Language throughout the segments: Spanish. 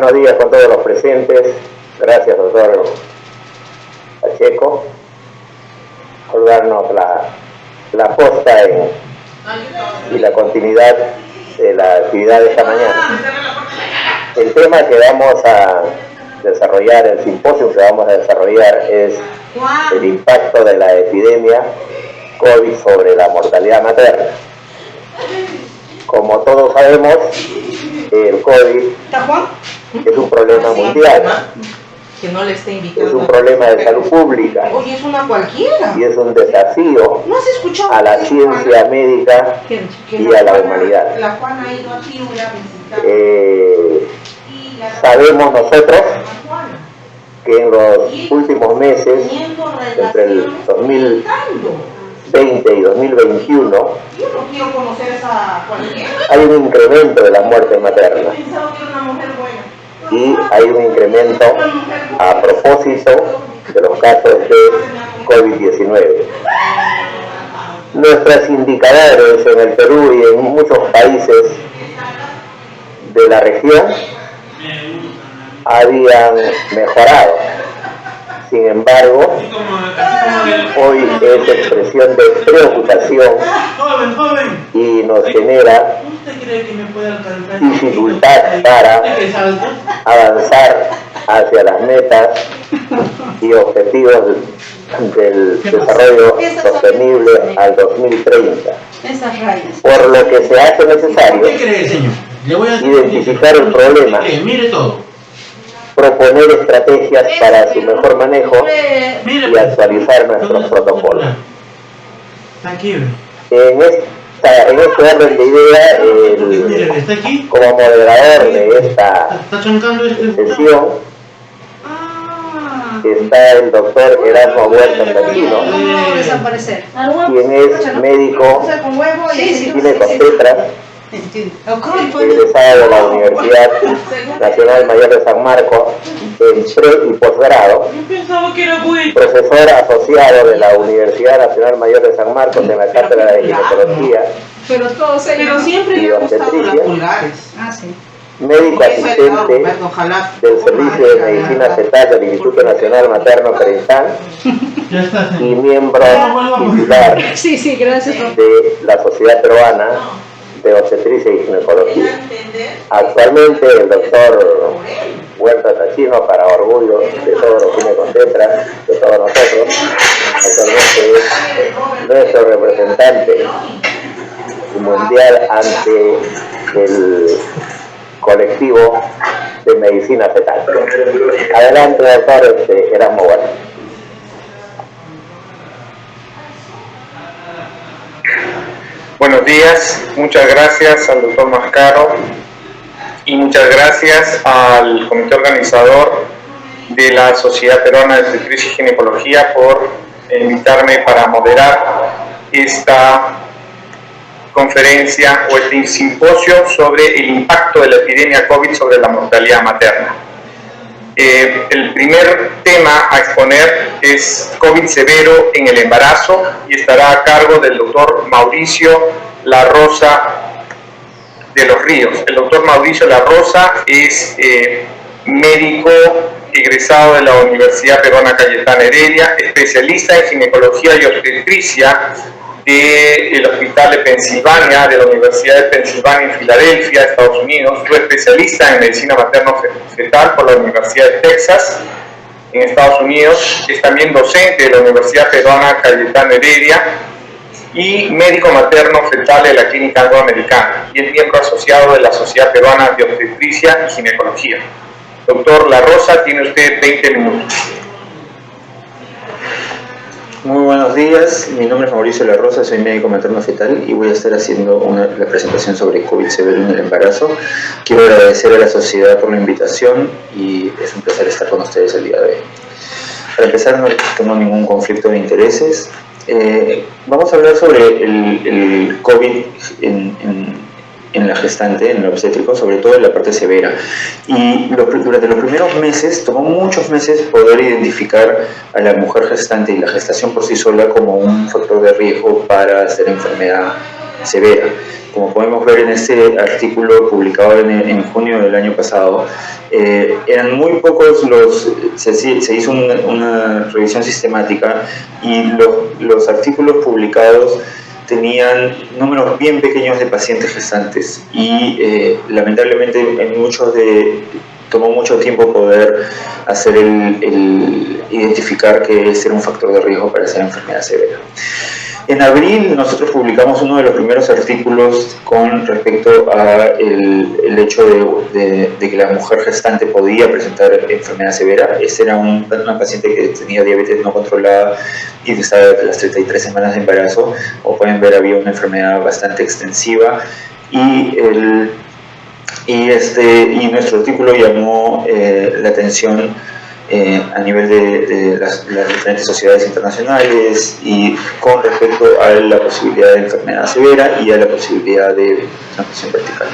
Buenos días con todos los presentes. Gracias, doctor Pacheco, por darnos la posta y la continuidad de la actividad de esta mañana. El tema que vamos a desarrollar, el simposio que vamos a desarrollar, es el impacto de la epidemia COVID sobre la mortalidad materna. Como todos sabemos, el COVID es un problema mundial. Que no le esté invitando. Es un problema de salud pública. Oye, es una cualquiera. Y es un desafío a la ciencia médica y a la humanidad. La Juana ha ido aquí a visitar. Sabemos nosotros que en los últimos meses, entre el 2020 y 2021, Yo no quiero conocer esa cualquiera. hay un incremento de la muerte materna. Pensaba que era una mujer buena. Y hay un incremento a propósito de los casos de COVID-19. Nuestros indicadores en el Perú y en muchos países de la región habían mejorado. Sin embargo, hoy es expresión de preocupación y nos genera dificultad para avanzar hacia las metas y objetivos del desarrollo sostenible al 2030. Por lo que se hace necesario identificar el problema, proponer estrategias para su mejor manejo y actualizar nuestros protocolos. En este orden de idea, como moderador de esta sesión, está el doctor Erasmo Huerta Tachino, quien es médico ginecobstetra, egresado de la Universidad Nacional Mayor de San Marcos en pre y posgrado, profesor asociado de la Universidad Nacional Mayor de San Marcos en la Cátedra de Ginecología y Obstetricia, médico asistente del Servicio de Medicina Fetal del Instituto Nacional Materno Perintán y miembro titular de la Sociedad Peruana de Obstetricia y Ginecología. Actualmente el doctor Huerta Tachino, para orgullo de todos los ginecobstetras, de todos nosotros, actualmente es nuestro representante mundial ante el colectivo de medicina fetal. Adelante, doctor Erasmo Huerta. Buenos días, muchas gracias al doctor Mascaro y muchas gracias al comité organizador de la Sociedad Peruana de Obstetricia y Ginecología por invitarme para moderar esta conferencia o este simposio sobre el impacto de la epidemia COVID sobre la mortalidad materna. El primer tema a exponer es COVID severo en el embarazo y estará a cargo del doctor Mauricio La Rosa de los Ríos. El doctor Mauricio La Rosa es médico egresado de la Universidad Peruana Cayetana Heredia, especialista en ginecología y obstetricia del Hospital de Pensilvania, de la Universidad de Pensilvania en Filadelfia, Estados Unidos. Fue especialista en medicina materno-fetal por la Universidad de Texas, en Estados Unidos. Es también docente de la Universidad Peruana Cayetana Heredia y médico materno-fetal de la Clínica Angloamericana, y es miembro asociado de la Sociedad Peruana de Obstetricia y Ginecología. Doctor La Rosa, tiene usted 20 minutos. Muy buenos días, mi nombre es Mauricio La Rosa, soy médico materno-fetal y voy a estar haciendo la presentación sobre COVID severo en el embarazo. Quiero agradecer a la sociedad por la invitación y es un placer estar con ustedes el día de hoy. Para empezar, no tengo ningún conflicto de intereses. Vamos a hablar sobre el COVID en la gestante, en el obstétrico, sobre todo en la parte severa. Y durante los primeros meses, tomó muchos meses poder identificar a la mujer gestante y la gestación por sí sola como un factor de riesgo para hacer enfermedad severa. Como podemos ver en este artículo publicado en junio del año pasado, eran muy pocos se hizo una revisión sistemática y los artículos publicados tenían números bien pequeños de pacientes gestantes y lamentablemente tomó mucho tiempo poder hacer identificar que ese era un factor de riesgo para esa enfermedad severa. En abril nosotros publicamos uno de los primeros artículos con respecto a el hecho de que la mujer gestante podía presentar enfermedad severa. Esta era una paciente que tenía diabetes no controlada y estaba a las 33 semanas de embarazo. Como pueden ver, había una enfermedad bastante extensiva y nuestro artículo llamó la atención a nivel de las diferentes sociedades internacionales y con respecto a la posibilidad de enfermedad severa y a la posibilidad de transmisión vertical.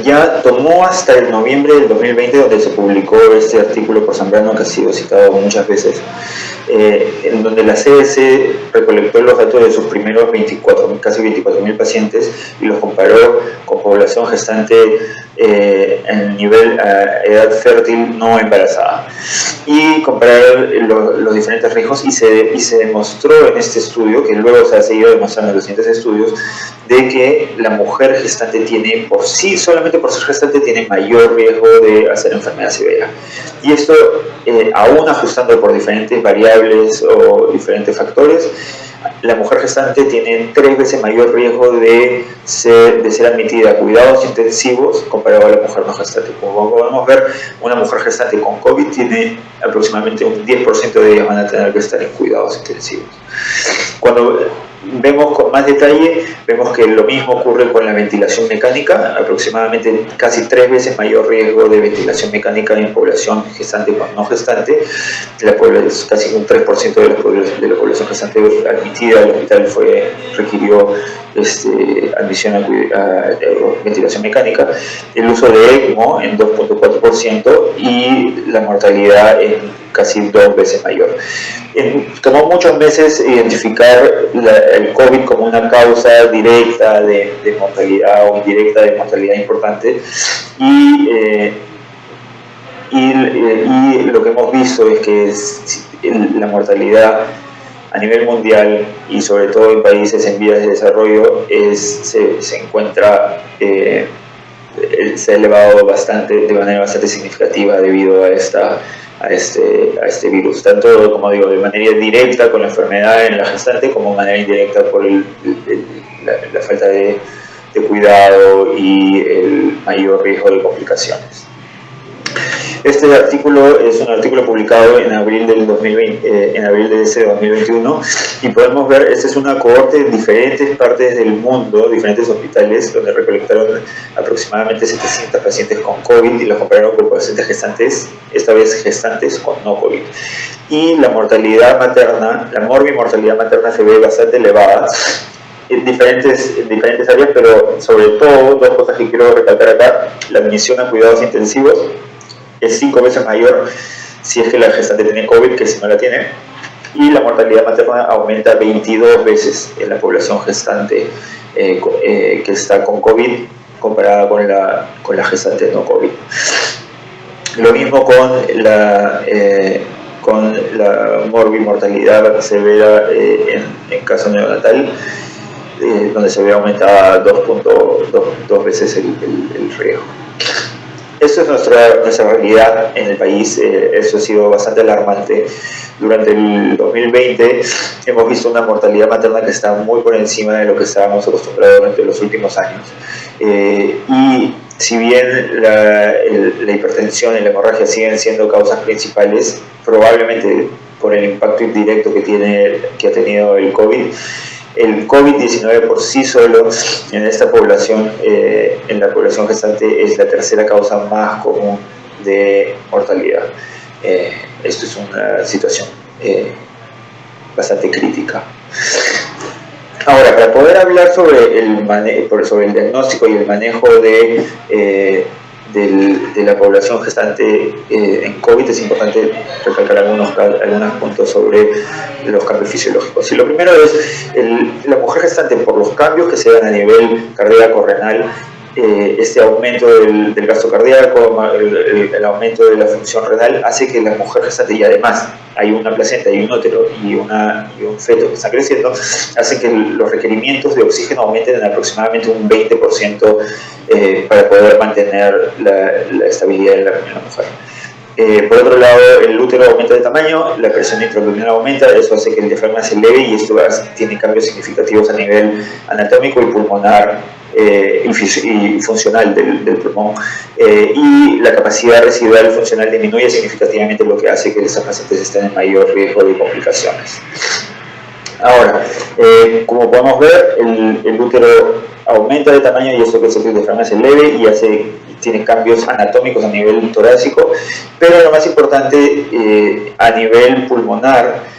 Ya tomó hasta el noviembre del 2020, donde se publicó este artículo por Zambrano, que ha sido citado muchas veces, en donde la CDC recolectó los datos de sus primeros casi 24.000 pacientes y los comparó con población gestante en nivel edad fértil no embarazada, y comparar los diferentes riesgos, y se demostró en este estudio, que luego se ha seguido demostrando en los siguientes estudios, de que la mujer gestante tiene solamente por ser gestante tiene mayor riesgo de hacer enfermedad severa. Y esto, aún ajustando por diferentes variables o diferentes factores, la mujer gestante tiene 3 veces mayor riesgo de ser admitida a cuidados intensivos comparado a la mujer no gestante. Como podemos ver, una mujer gestante con COVID tiene aproximadamente un 10% de ellas van a tener que estar en cuidados intensivos. Cuando vemos con más detalle, vemos que lo mismo ocurre con la ventilación mecánica, aproximadamente casi 3 veces mayor riesgo de ventilación mecánica en población gestante con no gestante. Casi un 3% de la población gestante admitida al hospital requirió admisión a ventilación mecánica. El uso de ECMO en 2.4% y la mortalidad en casi 2 veces mayor. Tomó muchos meses identificar el COVID como una causa directa de mortalidad o indirecta de mortalidad importante, y lo que hemos visto es que la mortalidad a nivel mundial y sobre todo en países en vías de desarrollo se encuentra se ha elevado de manera bastante significativa debido a este virus, tanto, como digo, de manera directa con la enfermedad en la gestante, como de manera indirecta por la falta de cuidado y el mayor riesgo de complicaciones. Este artículo es un artículo publicado en abril del 2021, y podemos ver, esta es una cohorte de diferentes partes del mundo, diferentes hospitales, donde recolectaron aproximadamente 700 pacientes con COVID y los compararon con pacientes gestantes, esta vez gestantes con no COVID. Y la mortalidad materna, la morbimortalidad materna se ve bastante elevada en diferentes áreas, pero sobre todo dos cosas que quiero recalcar acá: la admisión a cuidados intensivos es 5 veces mayor si es que la gestante tiene COVID que si no la tiene, y la mortalidad materna aumenta 22 veces en la población gestante que está con COVID comparada con la gestante no COVID. Lo mismo con la morbimortalidad severa en caso neonatal, donde se ve aumentada 2 veces el riesgo. Esto es nuestra realidad en el país. Eso ha sido bastante alarmante. Durante el 2020 hemos visto una mortalidad materna que está muy por encima de lo que estábamos acostumbrados durante los últimos años. Y si bien la hipertensión y la hemorragia siguen siendo causas principales, probablemente por el impacto indirecto que ha tenido el COVID-19 por sí solo en esta población, en la población gestante, es la tercera causa más común de mortalidad. Esto es una situación bastante crítica. Ahora, para poder hablar sobre el diagnóstico y el manejo de de la población gestante en COVID, es importante recalcar algunos puntos sobre los cambios fisiológicos. Y lo primero es la mujer gestante, por los cambios que se dan a nivel cardíaco-renal, este aumento del gasto cardíaco, el aumento de la función renal, hace que la mujer gestante, y además hay una placenta, hay un útero y un feto que está creciendo, hace que los requerimientos de oxígeno aumenten en aproximadamente un 20% para poder mantener la estabilidad en la mujer. Por otro lado, el útero aumenta de tamaño, la presión intraabdominal aumenta, eso hace que el diafragma se eleve y esto tiene cambios significativos a nivel anatómico y pulmonar y funcional del pulmón, y la capacidad residual funcional disminuye significativamente, lo que hace que esas pacientes estén en mayor riesgo de complicaciones. Ahora, como podemos ver, el útero aumenta de tamaño y eso hace que el diafragma se eleve y tiene cambios anatómicos a nivel torácico, pero lo más importante a nivel pulmonar,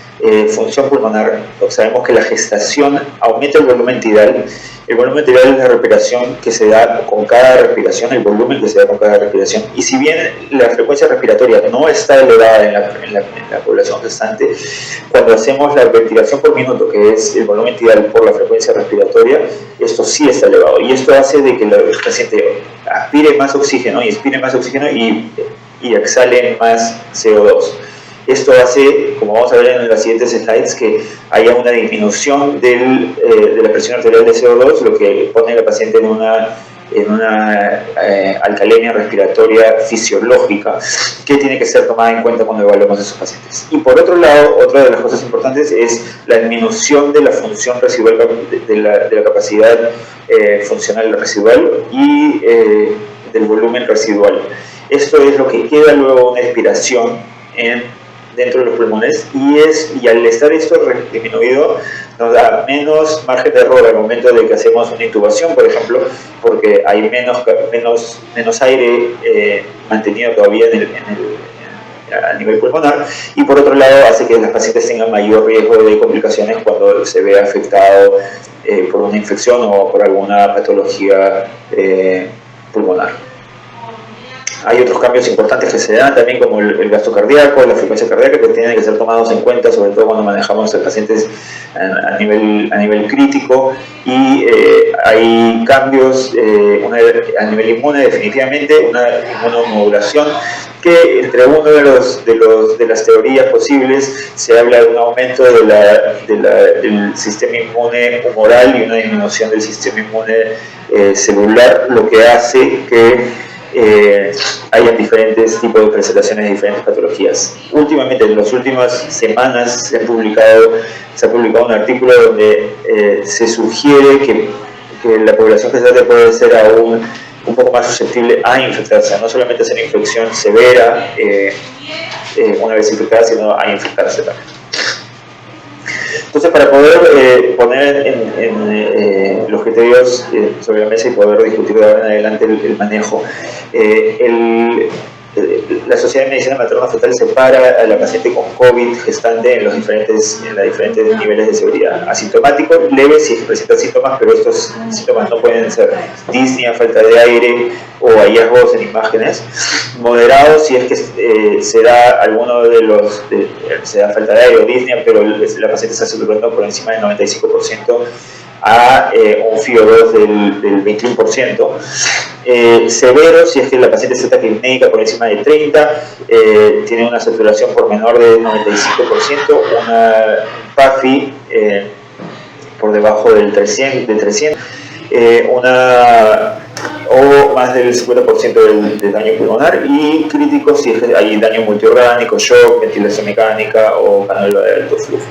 función pulmonar, sabemos que la gestación aumenta el volumen tidal. El volumen tidal es la respiración que se da con cada respiración, el volumen que se da con cada respiración. Y si bien la frecuencia respiratoria no está elevada en la población gestante, cuando hacemos la ventilación por minuto, que es el volumen tidal por la frecuencia respiratoria, esto sí está elevado. Y esto hace de que el paciente aspire más oxígeno y expire más oxígeno y exhale más CO2. Esto hace, como vamos a ver en las siguientes slides, que haya una disminución de la presión arterial de CO2, lo que pone a la paciente en una alcalemia respiratoria fisiológica que tiene que ser tomada en cuenta cuando evaluamos a esos pacientes. Y por otro lado, otra de las cosas importantes es la disminución de la función residual, de la capacidad funcional residual y del volumen residual. Esto es lo que queda luego una expiración dentro de los pulmones, y al estar esto disminuido nos da menos margen de error al momento de que hacemos una intubación, por ejemplo, porque hay menos aire mantenido todavía a nivel pulmonar, y por otro lado hace que las pacientes tengan mayor riesgo de complicaciones cuando se ve afectado por una infección o por alguna patología pulmonar. Hay otros cambios importantes que se dan también, como el gasto cardíaco, la frecuencia cardíaca, que tienen que ser tomados en cuenta, sobre todo cuando manejamos a pacientes a nivel crítico, y hay cambios a nivel inmune, definitivamente, una inmunomodulación, que entre uno de las teorías posibles se habla de un aumento del sistema inmune humoral y una disminución del sistema inmune celular, lo que hace que hayan diferentes tipos de presentaciones de diferentes patologías. Últimamente, en las últimas semanas, se ha publicado un artículo donde se sugiere que la población gestante puede ser aún un poco más susceptible a infectarse, no solamente a ser infección severa una vez infectada, sino a infectarse también. Entonces, para poder poner los criterios sobre la mesa y poder discutir de ahora en adelante el manejo, la Sociedad de Medicina Materno-Fetal separa a la paciente con COVID gestante en los diferentes niveles de severidad. Asintomático, leve si es que presenta síntomas, pero estos síntomas no pueden ser disnea, falta de aire o hallazgos en imágenes. Moderado si es que se da alguno se da falta de aire o disnea, pero la paciente está saturando por encima del 95% a un FIO2 del 21%. Severo si es que la paciente está taquipnéica por encima de 30, tiene una saturación por menor del 95%, una PAFI por debajo del 300, o más del 50% del daño pulmonar, y crítico si es que hay daño multiorgánico, shock, ventilación mecánica o canal de alto flujo.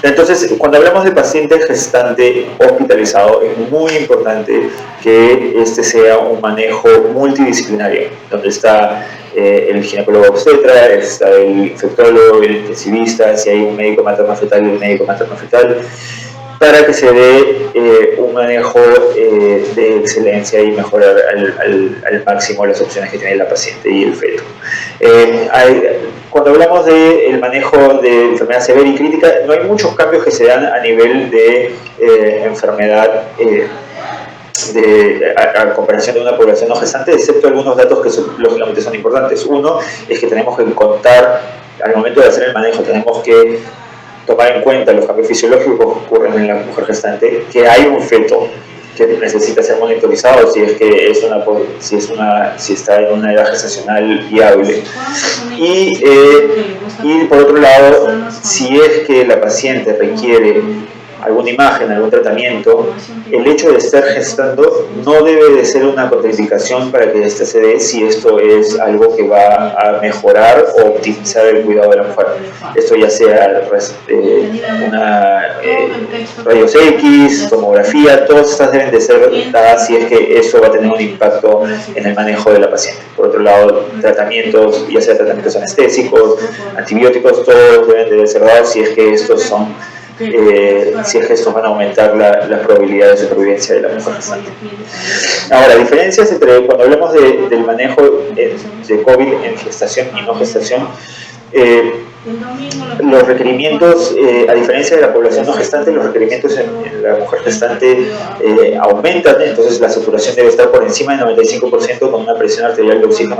Entonces, cuando hablamos de paciente gestante hospitalizado, es muy importante que este sea un manejo multidisciplinario, donde está el ginecólogo obstetra, está el infectólogo, el intensivista, si hay un médico materno-fetal, el médico materno-fetal, para que se dé un manejo de excelencia y mejorar al máximo las opciones que tiene la paciente y el feto. Cuando hablamos del manejo de enfermedad severa y crítica, no hay muchos cambios que se dan a nivel de enfermedad a comparación de una población no gestante, excepto algunos datos que lógicamente son importantes. Uno es que tenemos que contar, al momento de hacer el manejo, tenemos que tomar en cuenta los cambios fisiológicos que ocurren en la mujer gestante, que hay un feto que necesita ser monitorizado si está en una edad gestacional viable. Y por otro lado, si es que la paciente requiere alguna imagen, algún tratamiento, el hecho de estar gestando no debe de ser una contraindicación para que ésta se dé si esto es algo que va a mejorar o optimizar el cuidado de la mujer. Esto ya sea rayos X, tomografía, todas estas deben de ser dadas si es que eso va a tener un impacto en el manejo de la paciente. Por otro lado, tratamientos, ya sea tratamientos anestésicos, antibióticos, todos deben de ser dados si es que estos van a aumentar la probabilidad de supervivencia de la mujer gestante. Ahora, diferencias entre cuando hablamos del manejo de COVID en gestación y no gestación, los requerimientos, a diferencia de la población no gestante, los requerimientos en la mujer gestante aumentan, entonces la saturación debe estar por encima del 95% con una presión arterial de oxígeno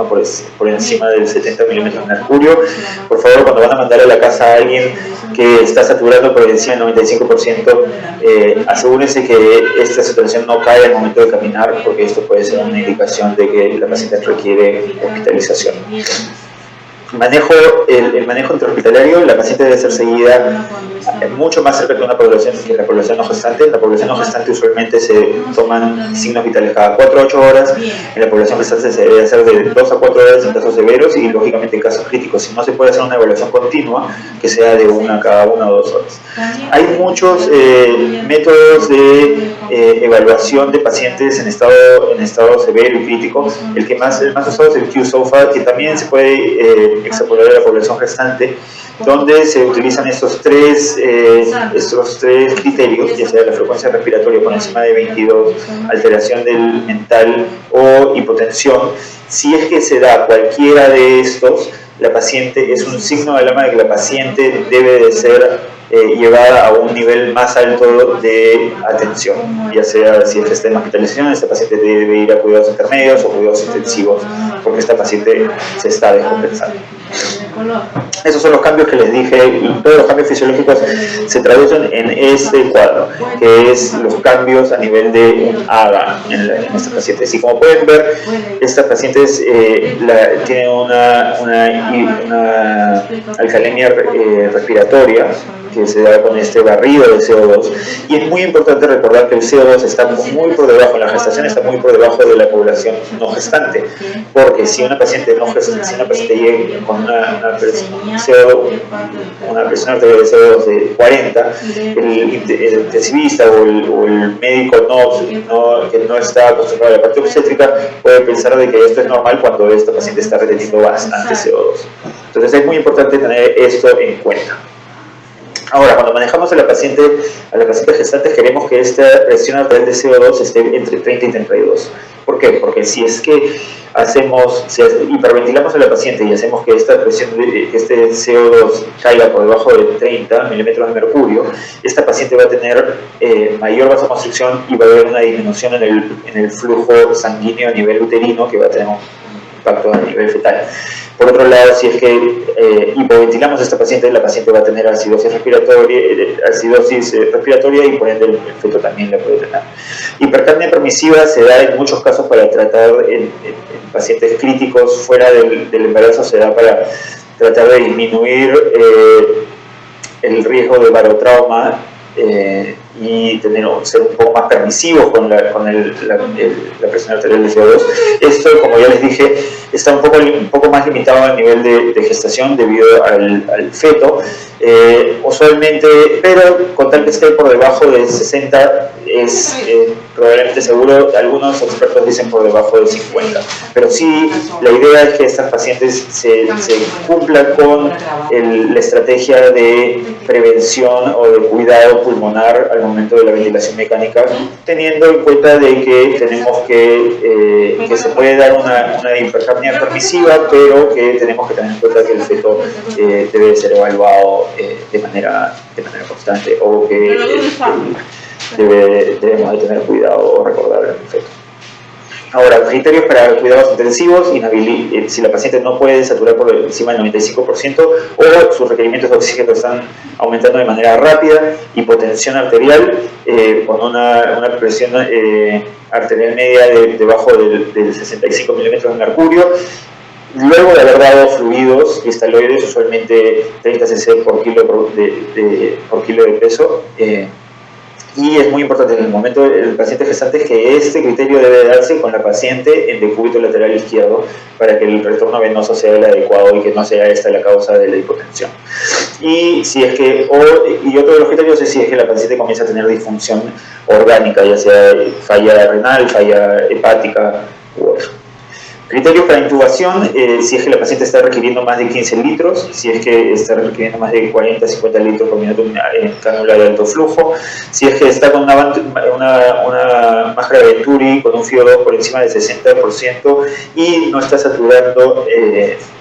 por encima del 70 milímetros de mercurio. Por favor, cuando van a mandar a la casa a alguien que está saturando por encima del 95%, asegúrense que esta saturación no cae al momento de caminar, porque esto puede ser una indicación de que la paciente requiere hospitalización. El manejo intrahospitalario, la paciente debe ser seguida mucho más cerca que la población no gestante. En la población no gestante usualmente se toman signos vitales cada 4 a 8 horas. En la población gestante se debe hacer de 2 a 4 horas en casos severos y lógicamente en casos críticos. Si no se puede hacer una evaluación continua, que sea de cada 1 o 2 horas. Hay muchos métodos de evaluación de pacientes en estado severo y crítico. El más usado es el Q-SOFA, que también se puede extrapolar a la población gestante, donde se utilizan estos tres criterios, ya sea la frecuencia respiratoria por encima de 22, alteración del mental o hipotensión. Si es que se da cualquiera de estos, la paciente es un signo de alarma de que la paciente debe de ser llevada a un nivel más alto de atención, ya sea si es que está en hospitalización, esta paciente debe ir a cuidados intermedios o cuidados intensivos, porque esta paciente se está descompensando. Esos son los cambios que les dije. Todos los cambios fisiológicos se traducen en este cuadro, que es los cambios a nivel de un AGA en estas pacientes. Y como pueden ver, estas pacientes tienen una alcalemia respiratoria que se da con este barrido de CO2, y es muy importante recordar que el CO2 está muy por debajo, en la gestación está muy por debajo de la población no gestante, porque si una paciente llega con una presión arterial de CO2 de 40, el intensivista o el médico que no está acostumbrado a la parte obstétrica puede pensar de que esto es normal cuando esta paciente está reteniendo bastante CO2. Entonces es muy importante tener esto en cuenta. Ahora, cuando manejamos a la paciente gestante, queremos que esta presión arterial de CO2 esté entre 30 y 32. ¿Por qué? Porque si es que hiperventilamos a la paciente y hacemos que esta presión, que este CO2 caiga por debajo de 30 milímetros de mercurio, esta paciente va a tener mayor vasoconstricción y va a haber una disminución en el flujo sanguíneo a nivel uterino, que va a tener un impacto a nivel fetal. Por otro lado, si es que hipoventilamos a esta paciente, la paciente va a tener acidosis respiratoria y por ende el feto también la puede tener. Hipercapnia permisiva se da en muchos casos para tratar en pacientes críticos fuera del embarazo, se da para tratar de disminuir el riesgo de barotrauma y ser un poco más permisivos con la presión arterial de CO2. Esto, como ya les dije, está un poco más limitado a nivel de gestación debido al feto, usualmente, pero con tal que esté por debajo de 60 es probablemente seguro. Algunos expertos dicen por debajo de 50, pero sí, la idea es que estas pacientes se cumplan con la estrategia de prevención o de cuidado pulmonar al momento de la ventilación mecánica, teniendo en cuenta de que tenemos que se puede dar una hipercapnia permisiva, pero que tenemos que tener en cuenta que el feto debe ser evaluado de manera constante, o que debemos de tener cuidado o recordar el efecto. Ahora, criterios para cuidados intensivos: si la paciente no puede saturar por encima del 95% o sus requerimientos de oxígeno están aumentando de manera rápida, hipotensión arterial con una presión arterial media debajo del 65 milímetros de mercurio, luego de haber dado fluidos cristaloides, usualmente 30 cc por kilo de peso. Y es muy importante en el momento del paciente gestante que este criterio debe darse con la paciente en decúbito lateral izquierdo para que el retorno venoso sea el adecuado y que no sea esta la causa de la hipotensión. Y otro de los criterios es si es que la paciente comienza a tener disfunción orgánica, ya sea falla renal, falla hepática u otro. Criterios para intubación: si es que la paciente está requiriendo más de 15 litros, si es que está requiriendo más de 40-50 litros por minuto en cánula de alto flujo, si es que está con una máscara de Venturi con un FiO2 por encima del 60% y no está saturando,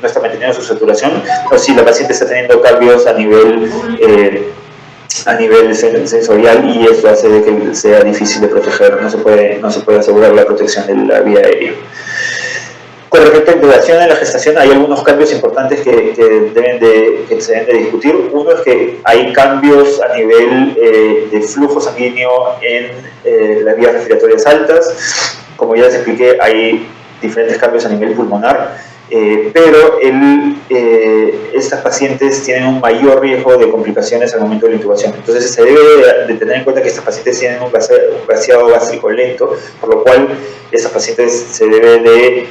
no está manteniendo su saturación, o si la paciente está teniendo cambios a nivel sensorial y esto hace de que sea difícil de proteger, no se puede asegurar la protección de la vía aérea. Con respecto a intubación en la gestación, hay algunos cambios importantes que se deben de discutir. Uno es que hay cambios a nivel de flujo sanguíneo en las vías respiratorias altas. Como ya les expliqué, hay diferentes cambios a nivel pulmonar, pero estas pacientes tienen un mayor riesgo de complicaciones al momento de la intubación. Entonces se debe de tener en cuenta que estas pacientes tienen un vaciado gástrico lento, por lo cual estas pacientes se debe de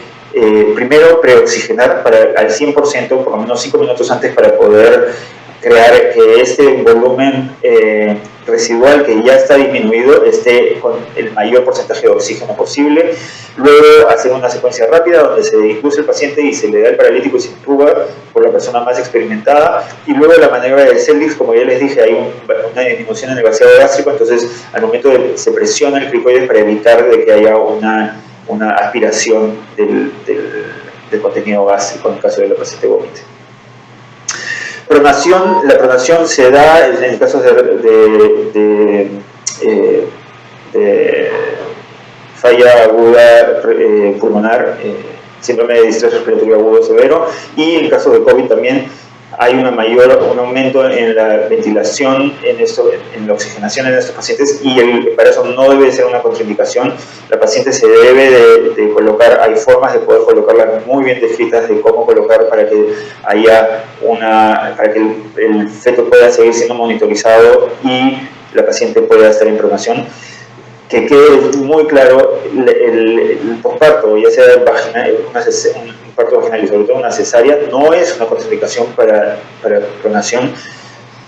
primero preoxigenar al 100%, por lo menos 5 minutos antes, para poder crear que este volumen residual que ya está disminuido esté con el mayor porcentaje de oxígeno posible. Luego hacer una secuencia rápida donde se induce el paciente y se le da el paralítico y se intuba por la persona más experimentada, y luego la maniobra del Celix. Como ya les dije, hay una disminución en el vaciado gástrico, entonces al momento se presiona el cricoides para evitar de que haya una aspiración del contenido gástrico en el caso de la paciente vómite. Pronación: la pronación se da en casos de falla aguda pulmonar, síndrome de distrés respiratorio agudo severo, y en caso de COVID también hay un aumento en la ventilación, en la oxigenación en estos pacientes, y el embarazo no debe ser una contraindicación. La paciente se debe de colocar, hay formas de poder colocarlas muy bien descritas de cómo colocar para que el feto pueda seguir siendo monitorizado y la paciente pueda estar en pronación. Que quede muy claro, el posparto, ya sea un parto vaginal y sobre todo una cesárea, no es una contraindicación para pronación.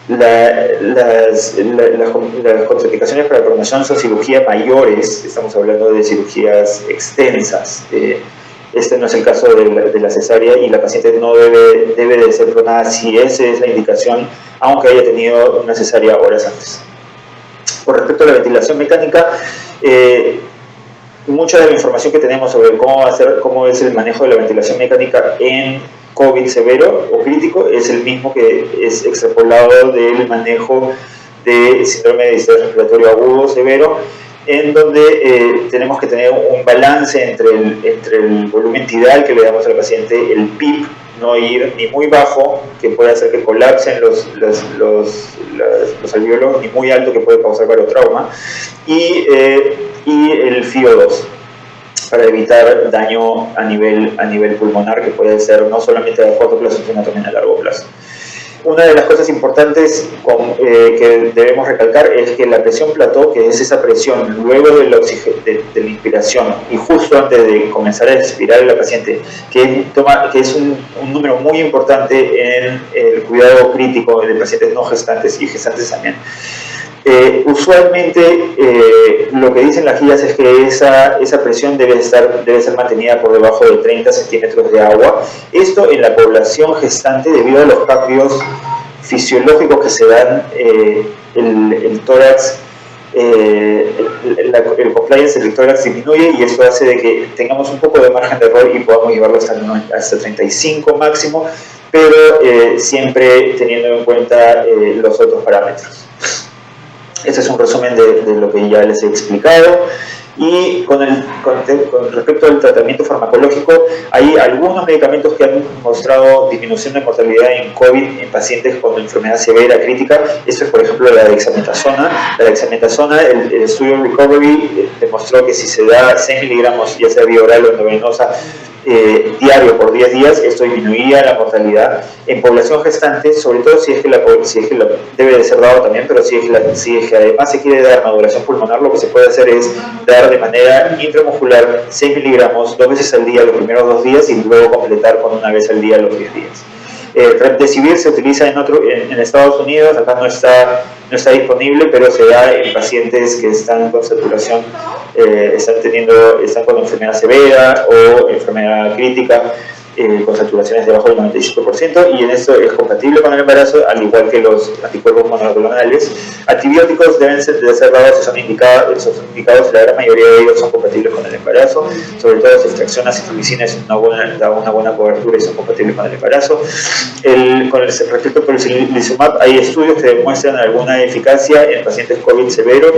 Las contraindicaciones para pronación son cirugías mayores, estamos hablando de cirugías extensas. Este no es el caso de la cesárea, y la paciente no debe de ser pronada si esa es la indicación, aunque haya tenido una cesárea horas antes. Con respecto a la ventilación mecánica, mucha de la información que tenemos sobre cómo es el manejo de la ventilación mecánica en COVID severo o crítico es el mismo que es extrapolado del manejo de síndrome de distrés respiratorio agudo severo, en donde tenemos que tener un balance entre el volumen tidal que le damos al paciente, el PIP, no ir ni muy bajo, que puede hacer que colapsen los alvéolos, ni muy alto, que puede causar barotrauma, y el FiO2, para evitar daño a nivel pulmonar, que puede ser no solamente a corto plazo, sino también a largo plazo. Una de las cosas importantes que debemos recalcar es que la presión plató, que es esa presión luego de la inspiración y justo antes de comenzar a expirar en la paciente, que es un número muy importante en el cuidado crítico de pacientes no gestantes y gestantes también. Usualmente lo que dicen las guías es que esa presión debe ser mantenida por debajo de 30 centímetros de agua. Esto en la población gestante, debido a los cambios fisiológicos que se dan, el tórax, el compliance del tórax disminuye, y esto hace de que tengamos un poco de margen de error y podamos llevarlo hasta 35 máximo, pero siempre teniendo en cuenta los otros parámetros. Este es un resumen de lo que ya les he explicado. Y con respecto al tratamiento farmacológico, hay algunos medicamentos que han mostrado disminución de mortalidad en COVID en pacientes con enfermedad severa crítica. Esto es, por ejemplo, la dexametasona. La dexametasona, el estudio Recovery demostró que si se da 6 miligramos, ya sea vía oral o endovenosa, diario por 10 días, esto disminuía la mortalidad en población gestante, sobre todo si es que debe de ser dado también, pero si es que además se quiere dar maduración pulmonar, lo que se puede hacer es dar de manera intramuscular 6 miligramos 2 veces al día los primeros 2 días y luego completar con 1 vez al día los 10 días. Remdesivir se utiliza en Estados Unidos, acá no está disponible, pero se da en pacientes que están con saturación, están con enfermedad severa o enfermedad crítica, con saturaciones debajo del 95%, y en esto es compatible con el embarazo, al igual que los anticuerpos monoclonales. Antibióticos deben ser dados si son indicados, la gran mayoría de ellos son compatibles con el embarazo, sobre todo si fracción acitromicina da una buena cobertura y son compatibles con el embarazo. Respecto al tocilizumab, hay estudios que demuestran alguna eficacia en pacientes COVID severos.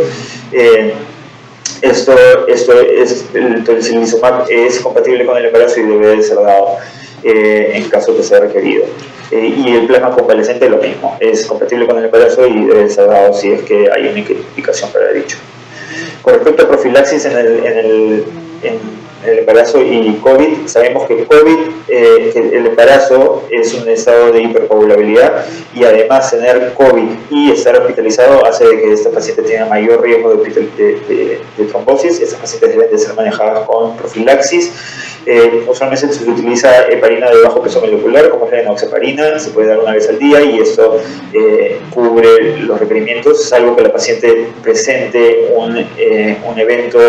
El tocilizumab es compatible con el embarazo y debe de ser dado en caso que sea requerido. Y el plasma convalescente lo mismo, es compatible con el embarazo y debe ser dado si es que hay una indicación para dicho. Con respecto a profilaxis en el embarazo y COVID, sabemos que que el embarazo es un estado de hipercoagulabilidad, y además tener COVID y estar hospitalizado hace de que esta paciente tenga mayor riesgo de trombosis. Estas pacientes deben de ser manejadas con profilaxis. Usualmente se utiliza heparina de bajo peso molecular, como es la enoxaparina, se puede dar 1 vez al día y esto cubre los requerimientos, salvo que la paciente presente un evento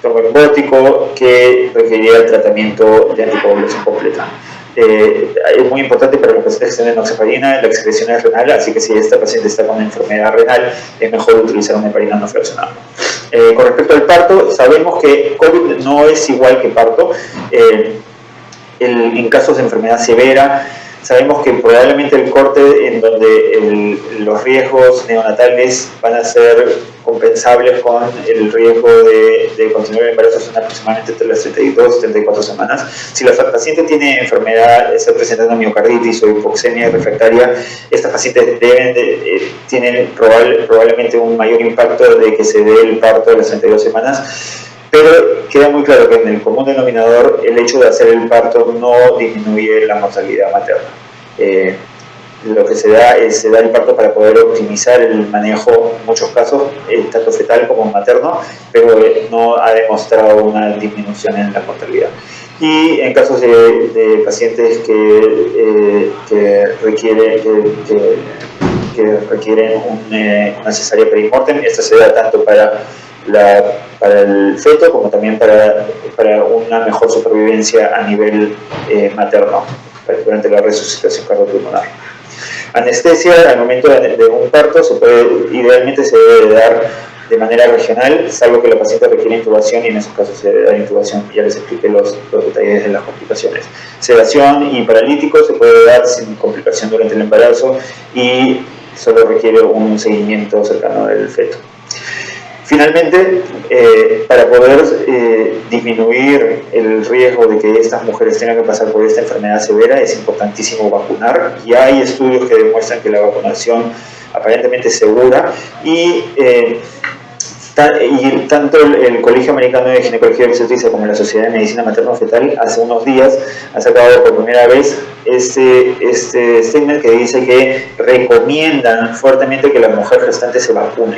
tromboembótico que requeriría el tratamiento de anticoagulación completa. Es muy importante para los pacientes que tienen enoxaparina la excreción es renal, así que si esta paciente está con una enfermedad renal, es mejor utilizar una heparina no fraccionada. Con respecto al parto, sabemos que COVID no es igual que parto. En casos de enfermedad severa, sabemos que probablemente el corte en donde los riesgos neonatales van a ser compensables con el riesgo de continuar el embarazo son aproximadamente entre las 32 y 34 semanas. Si la paciente tiene enfermedad, está presentando miocarditis o hipoxemia refractaria, estas pacientes tienen probablemente un mayor impacto de que se dé el parto a las 32 semanas. Pero queda muy claro que en el común denominador el hecho de hacer el parto no disminuye la mortalidad materna. Lo que se da es el parto para poder optimizar el manejo, en muchos casos, tanto fetal como materno, pero no ha demostrado una disminución en la mortalidad. Y en casos de pacientes que requieren una cesárea perimortem, esta se da tanto para el feto como también para una mejor supervivencia a nivel materno durante la resucitación cardiopulmonar. Anestesia al momento de un parto idealmente se debe dar de manera regional, salvo que la paciente requiere intubación, y en esos casos se debe dar intubación. Ya les expliqué los detalles de las complicaciones. Sedación y paralítico se puede dar sin complicación durante el embarazo y solo requiere un seguimiento cercano del feto. Finalmente, para poder disminuir el riesgo de que estas mujeres tengan que pasar por esta enfermedad severa, es importantísimo vacunar. Ya hay estudios que demuestran que la vacunación aparentemente es segura, y tanto el Colegio Americano de Ginecología y Obstetricia como la Sociedad de Medicina Materno-Fetal hace unos días ha sacado por primera vez este statement que dice que recomiendan fuertemente que la mujer gestante se vacune.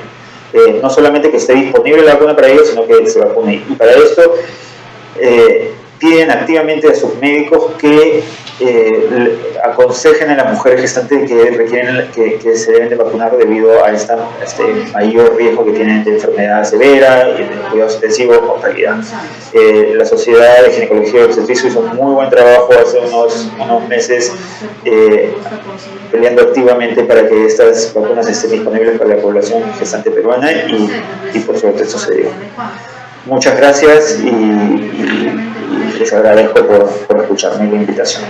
No solamente que esté disponible la vacuna para ellos, sino que se vacune. Y para esto piden activamente a sus médicos que aconsejen a las mujeres gestantes que se deben de vacunar debido a este mayor riesgo que tienen de enfermedad severa y de cuidados intensivos o mortalidad. La Sociedad de Ginecología y Obstetricia hizo un muy buen trabajo hace unos meses peleando activamente para que estas vacunas estén disponibles para la población gestante peruana, y por suerte esto se dio. Muchas gracias y les agradezco por escucharme la invitación.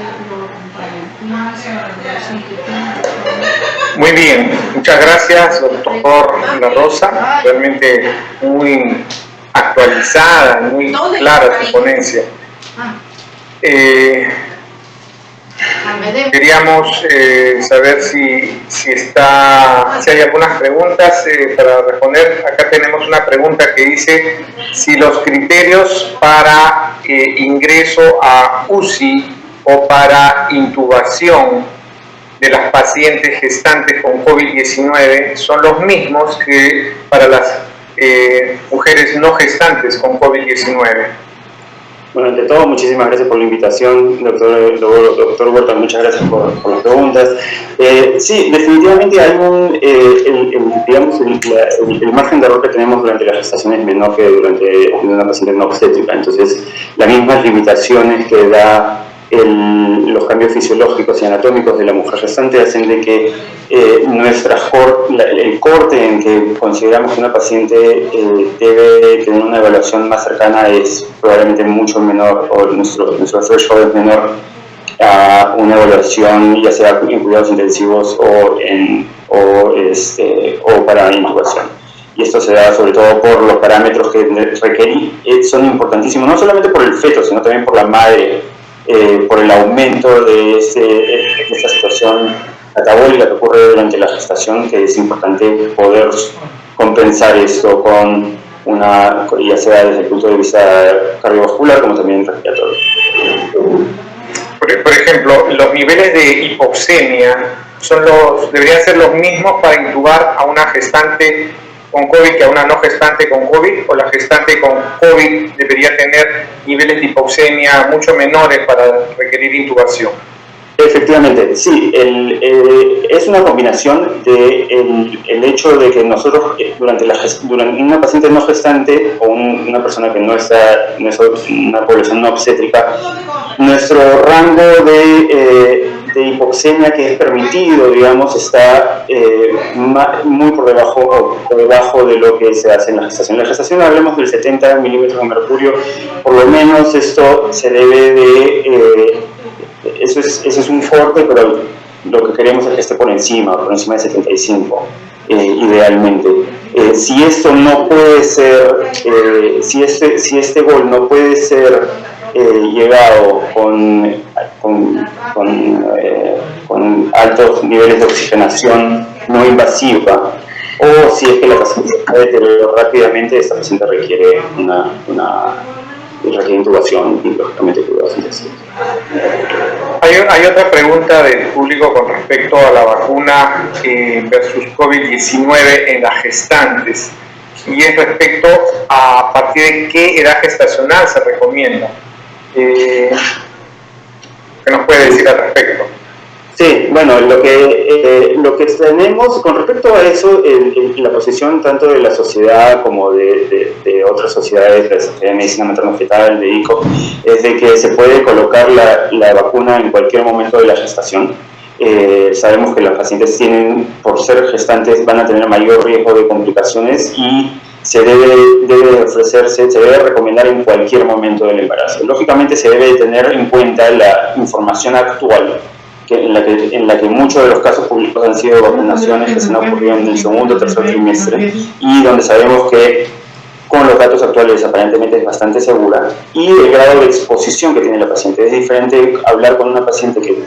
Muy bien, muchas gracias, doctor La Rosa. Realmente muy actualizada, muy clara su ponencia. Queríamos saber si hay algunas preguntas para responder. Acá tenemos una pregunta que dice si los criterios para ingreso a UCI o para intubación de las pacientes gestantes con COVID-19 son los mismos que para las mujeres no gestantes con COVID-19. Bueno, ante todo, muchísimas gracias por la invitación, doctor Huerta, muchas gracias por las preguntas. Sí, definitivamente hay el margen de error que tenemos durante la gestación es menor que durante una paciente no obstétrica. Entonces, las mismas limitaciones que da los cambios fisiológicos y anatómicos de la mujer gestante hacen de que el corte en que consideramos que una paciente debe tener una evaluación más cercana es probablemente mucho menor, o nuestro threshold es menor a una evaluación ya sea en cuidados intensivos o para intubación. Y esto se da sobre todo por los parámetros que son importantísimos, no solamente por el feto, sino también por la madre, por el aumento de esta situación catabólica que ocurre durante la gestación, que es importante poder compensar esto con ya sea desde el punto de vista cardiovascular como también respiratorio. Por ejemplo, los niveles de hipoxemia deberían ser los mismos para intubar a una gestante con COVID que a una no gestante con COVID, o la gestante con COVID debería tener niveles de hipoxemia mucho menores para requerir intubación. Efectivamente, sí, es una combinación del hecho de que nosotros durante una paciente no gestante o una persona que no está en una población no obstétrica, nuestro rango de hipoxemia que es permitido, digamos, está muy por debajo de lo que se hace en la gestación. En la gestación hablamos del 70 milímetros de mercurio, por lo menos esto se debe de... Eso es un fuerte, pero lo que queremos es que esté por encima de 75, idealmente. Si esto no puede ser, si este gol no puede ser llegado con altos niveles de oxigenación no invasiva, o si es que la paciente se puede deteriorar rápidamente, esta paciente requiere intubación y lógicamente cuidados intensivos. Hay otra pregunta del público con respecto a la vacuna versus COVID-19 en las gestantes, y es respecto a partir de qué edad gestacional se recomienda. ¿Qué nos puede decir al respecto? Sí, bueno, lo que tenemos con respecto a eso, la posición tanto de la sociedad como de otras sociedades, de la Sociedad de Medicina Materno-Fetal, de ICO, es de que se puede colocar la vacuna en cualquier momento de la gestación. Sabemos que las pacientes por ser gestantes, van a tener mayor riesgo de complicaciones y se debe recomendar en cualquier momento del embarazo. Lógicamente se debe tener en cuenta la información actual, en la que muchos de los casos públicos han sido vacunaciones que se han ocurrido en el segundo o tercer trimestre, y donde sabemos que con los datos actuales aparentemente es bastante segura, y el grado de exposición que tiene la paciente. Es diferente hablar con una paciente que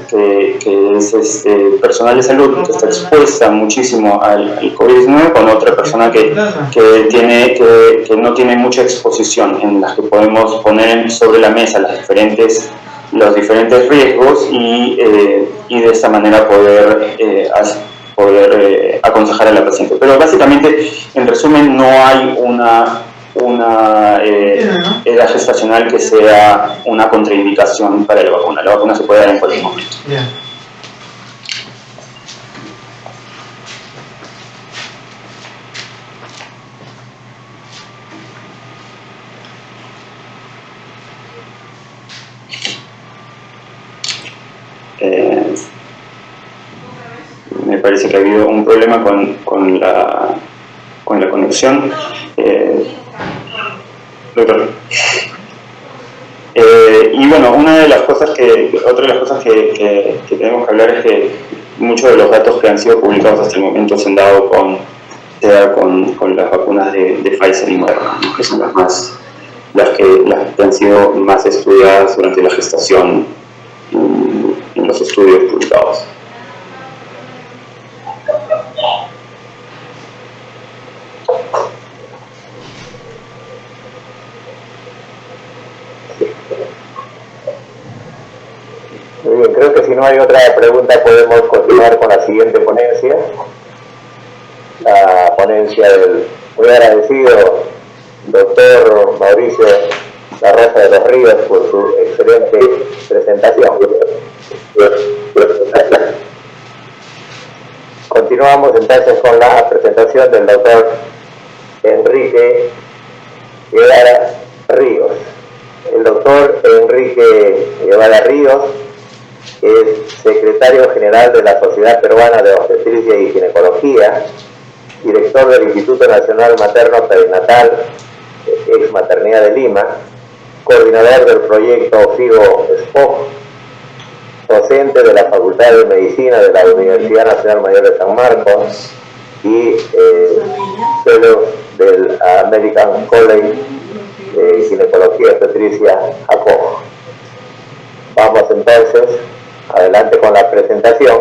es personal de salud, que está expuesta muchísimo al COVID-19, con otra persona que no tiene mucha exposición, en las que podemos poner sobre la mesa los diferentes riesgos y de esta manera poder aconsejar a la paciente. Pero básicamente, en resumen, no hay una edad gestacional que sea una contraindicación para la vacuna. La vacuna se puede dar en cualquier momento. Me parece que ha habido un problema con la conexión. Doctor. Y bueno, otra de las cosas que tenemos que hablar es que muchos de los datos que han sido publicados hasta el momento se han dado con las vacunas de Pfizer y Moderna, ¿no? Que son las que han sido más estudiadas durante la gestación en los estudios publicados. Muy bien, creo que si no hay otra pregunta podemos continuar con la siguiente ponencia. La ponencia del muy agradecido doctor Mauricio La Rosa de los Ríos por su excelente presentación. Continuamos entonces con la presentación del doctor Enrique Guevara Ríos. El doctor Enrique Guevara Ríos es secretario general de la Sociedad Peruana de Obstetricia y Ginecología, director del Instituto Nacional Materno Perinatal, ex Maternidad de Lima, coordinador del proyecto FIGO-SPOC, docente de la Facultad de Medicina de la Universidad Nacional Mayor de San Marcos y fellow del American College de Ginecología y Obstetricia, ACOG. Vamos entonces adelante con la presentación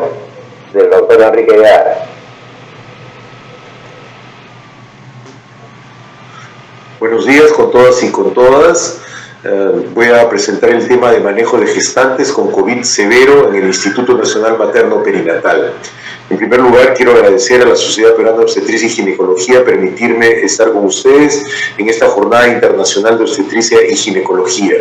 del doctor Enrique Guevara. Buenos días con todas y con todas. Voy a presentar el tema de manejo de gestantes con COVID severo en el Instituto Nacional Materno Perinatal. En primer lugar, quiero agradecer a la Sociedad Peruana de Obstetricia y Ginecología permitirme estar con ustedes en esta Jornada Internacional de Obstetricia y Ginecología.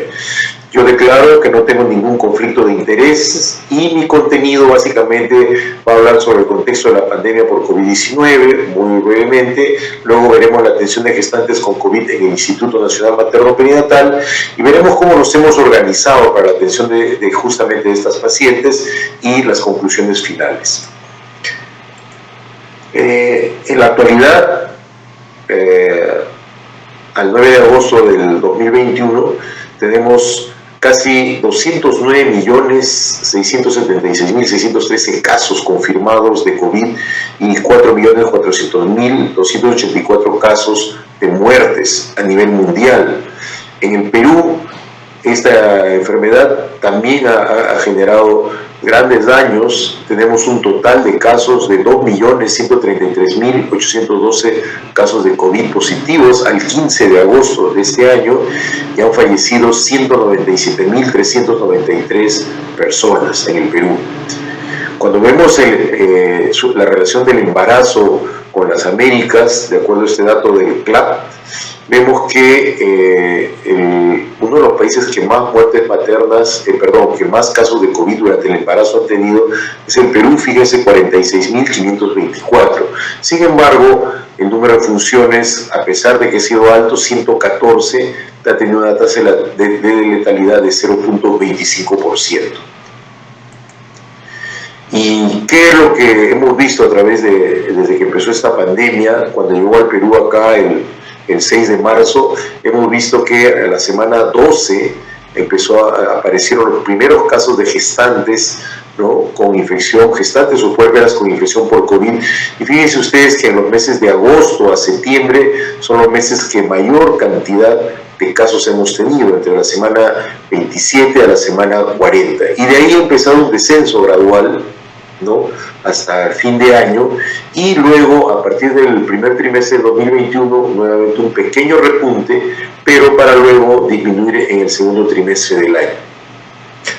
Yo declaro que no tengo ningún conflicto de intereses y mi contenido básicamente va a hablar sobre el contexto de la pandemia por COVID-19, muy brevemente. Luego veremos la atención de gestantes con COVID en el Instituto Nacional Materno Perinatal y veremos cómo nos hemos organizado para la atención de justamente de estas pacientes y las conclusiones finales. En la actualidad, al 9 de agosto del 2021, tenemos casi 209.676.613 casos confirmados de COVID y 4.400.284 casos de muertes a nivel mundial. En el Perú, esta enfermedad también ha generado grandes daños. Tenemos un total de casos de 2.133.812 casos de COVID positivos al 15 de agosto de este año y han fallecido 197.393 personas en el Perú. Cuando vemos la relación del embarazo con las Américas, de acuerdo a este dato del CLAP, vemos que uno de los países que más muertes maternas, que más casos de COVID durante el embarazo han tenido es el Perú, fíjense, 46.524. Sin embargo, el número de funciones, a pesar de que ha sido alto, 114, ha tenido una tasa de letalidad de 0.25%. ¿Y qué es lo que hemos visto a través desde que empezó esta pandemia? Cuando llegó al Perú acá el 6 de marzo, hemos visto que a la semana 12 aparecieron los primeros casos de gestantes, ¿no?, con infección, gestantes o puérperas con infección por COVID. Y fíjense ustedes que en los meses de agosto a septiembre son los meses que mayor cantidad de casos hemos tenido, entre la semana 27 a la semana 40. Y de ahí ha empezado un descenso gradual, ¿no?, hasta el fin de año, y luego a partir del primer trimestre de 2021 nuevamente un pequeño repunte, pero para luego disminuir en el segundo trimestre del año.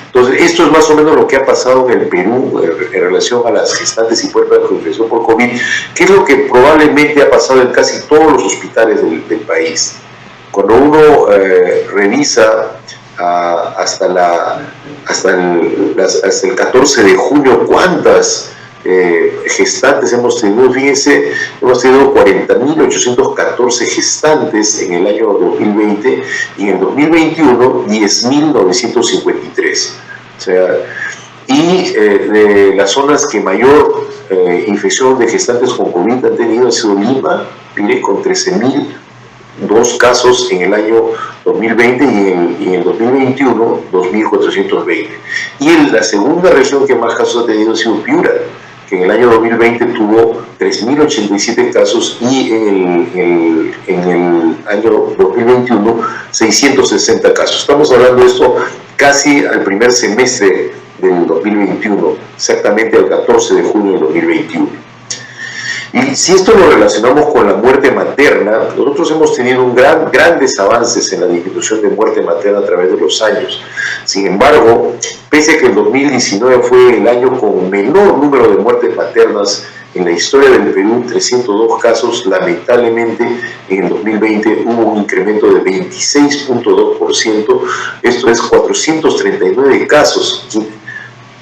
Entonces, esto es más o menos lo que ha pasado en el Perú en relación a las gestantes y puérperas con infección por COVID, que es lo que probablemente ha pasado en casi todos los hospitales del país. Cuando uno revisa hasta el 14 de junio cuántas gestantes hemos tenido, fíjense, hemos tenido 40.814 gestantes en el año 2020 y en el 2021 10.953. O sea, y de las zonas que mayor infección de gestantes con COVID han tenido ha sido Lima, mire, con 13.002 casos en el año 2020 y en el 2021 2.420. Y la segunda región que más casos ha tenido ha sido Piura, que en el año 2020 tuvo 3.087 casos y en el año 2021 660 casos. Estamos hablando de esto casi al primer semestre del 2021, exactamente el 14 de junio del 2021. Y si esto lo relacionamos con la muerte materna, nosotros hemos tenido grandes avances en la disminución de muerte materna a través de los años. Sin embargo, pese a que el 2019 fue el año con menor número de muertes maternas en la historia del Perú, 302 casos, lamentablemente en el 2020 hubo un incremento de 26.2%, esto es 439 casos,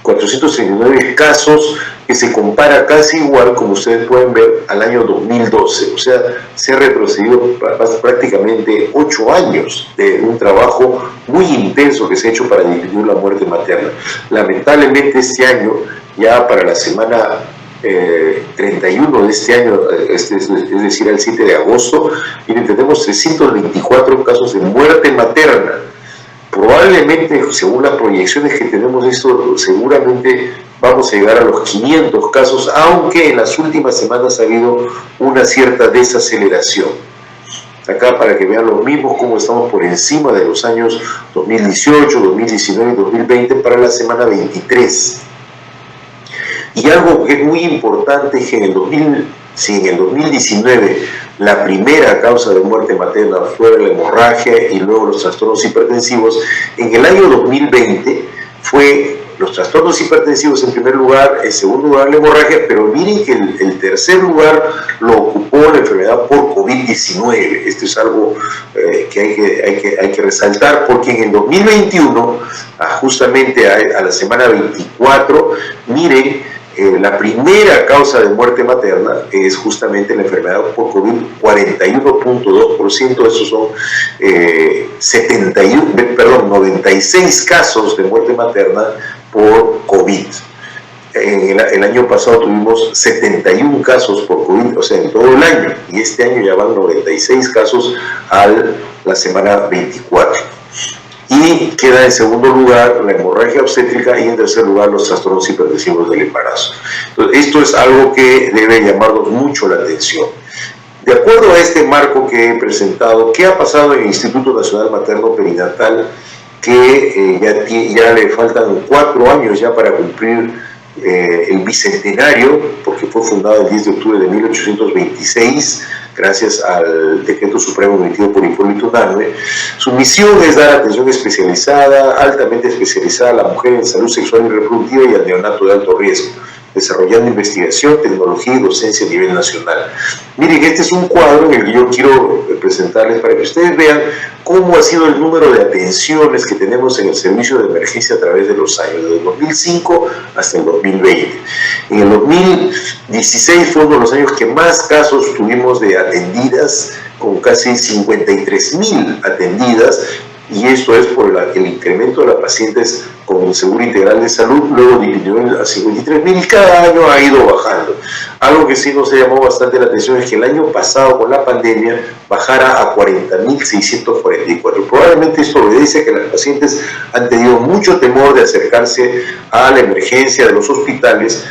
439 casos que se compara casi igual, como ustedes pueden ver, al año 2012. O sea, se ha retrocedido prácticamente 8 años de un trabajo muy intenso que se ha hecho para disminuir la muerte materna. Lamentablemente este año, ya para la semana 31 de este año, es decir, el 7 de agosto, miren, tenemos 324 casos de muerte materna. Probablemente, según las proyecciones que tenemos, esto seguramente vamos a llegar a los 500 casos, aunque en las últimas semanas ha habido una cierta desaceleración. Acá para que vean los mismos, cómo estamos por encima de los años 2018, 2019 y 2020 para la semana 23. Y algo que es muy importante es que en el 2019 la primera causa de muerte materna fue la hemorragia y luego los trastornos hipertensivos, en el año 2020 fue los trastornos hipertensivos en primer lugar, en segundo lugar la hemorragia, pero miren que el tercer lugar lo ocupó la enfermedad por COVID-19. Esto es algo que hay que resaltar, porque en el 2021, justamente a la semana 24, miren, la primera causa de muerte materna es justamente la enfermedad por COVID, 41.2%, esos son 96 casos de muerte materna por COVID. El año pasado tuvimos 71 casos por COVID, o sea, en todo el año, y este año ya van 96 casos a la semana 24. Y queda en segundo lugar la hemorragia obstétrica y en tercer lugar los trastornos hipertensivos del embarazo. Entonces, esto es algo que debe llamarnos mucho la atención. De acuerdo a este marco que he presentado, ¿qué ha pasado en el Instituto Nacional Materno Perinatal? Que ya le faltan 4 años ya para cumplir el bicentenario, porque fue fundado el 10 de octubre de 1826, gracias al decreto supremo emitido por Hipólito Unanue. Su misión es dar atención especializada, altamente especializada a la mujer en salud sexual y reproductiva y al neonato de alto riesgo, desarrollando investigación, tecnología y docencia a nivel nacional. Miren, este es un cuadro en el que yo quiero presentarles para que ustedes vean cómo ha sido el número de atenciones que tenemos en el servicio de emergencia a través de los años, desde el 2005 hasta el 2020. En el 2016 fue uno de los años que más casos tuvimos de atendidas, con casi 53.000 atendidas, y esto es por el incremento de las pacientes con el Seguro Integral de Salud, luego disminuyó a 53.000 y cada año ha ido bajando. Algo que sí nos llamó bastante la atención es que el año pasado, con la pandemia, bajara a 40.644. Probablemente esto obedece a que las pacientes han tenido mucho temor de acercarse a la emergencia de los hospitales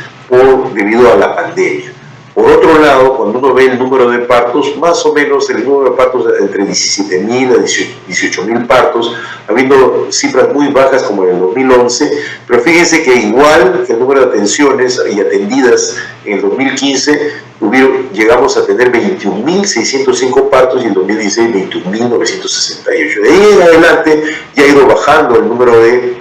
debido a la pandemia. Por otro lado, cuando uno ve el número de partos, más o menos el número de partos entre 17.000 a 18.000 partos, habiendo cifras muy bajas como en el 2011, pero fíjense que igual que el número de atenciones y atendidas en el 2015, llegamos a tener 21.605 partos y en el 2016 21.968. De ahí en adelante ya ha ido bajando el número de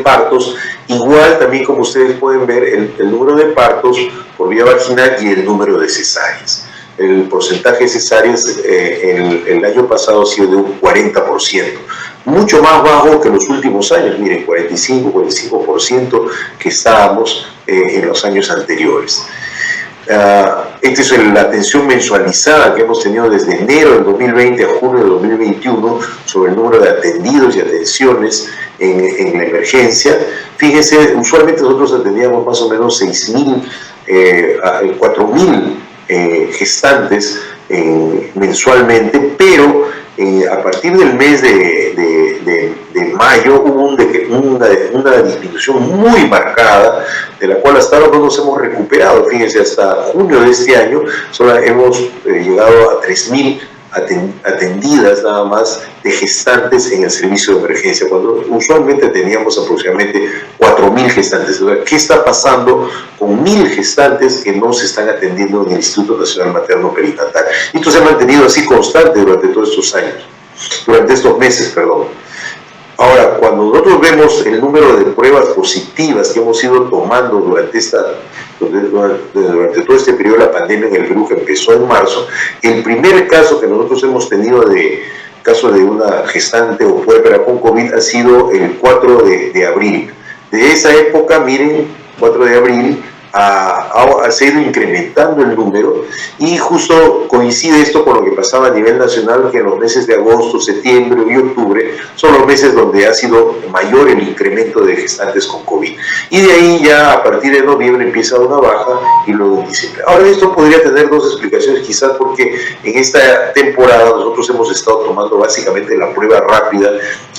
partos. Igual también, como ustedes pueden ver, el número de partos por vía vaginal y el número de cesáreas. El porcentaje de cesáreas el año pasado ha sido de un 40%, mucho más bajo que en los últimos años, miren, 45% que estábamos en los años anteriores. Esta es la atención mensualizada que hemos tenido desde enero del 2020 a junio del 2021 sobre el número de atendidos y atenciones en la emergencia. Fíjense, usualmente nosotros atendíamos más o menos 4.000 gestantes mensualmente, pero a partir del mes de mayo hubo una disminución muy marcada, de la cual hasta ahora no nos hemos recuperado. Fíjense, hasta junio de este año solo hemos llegado a 3.000 atendidas nada más de gestantes en el servicio de emergencia, cuando usualmente teníamos aproximadamente 4.000 gestantes. ¿Qué está pasando con 1.000 gestantes que no se están atendiendo en el Instituto Nacional Materno Perinatal? Y esto se ha mantenido así constante durante todos estos años, durante estos meses, perdón. Ahora, cuando nosotros vemos el número de pruebas positivas que hemos ido tomando durante todo este periodo de la pandemia en el Perú, que empezó en marzo, el primer caso que nosotros hemos tenido caso de una gestante o puérpera con COVID ha sido el 4 de abril. De esa época, miren, 4 de abril, se ha ido incrementando el número, y justo coincide esto con lo que pasaba a nivel nacional, que en los meses de agosto, septiembre y octubre son los meses donde ha sido mayor el incremento de gestantes con COVID. Y de ahí ya a partir de noviembre empieza una baja y luego en diciembre. Ahora, esto podría tener dos explicaciones, quizás porque en esta temporada nosotros hemos estado tomando básicamente la prueba rápida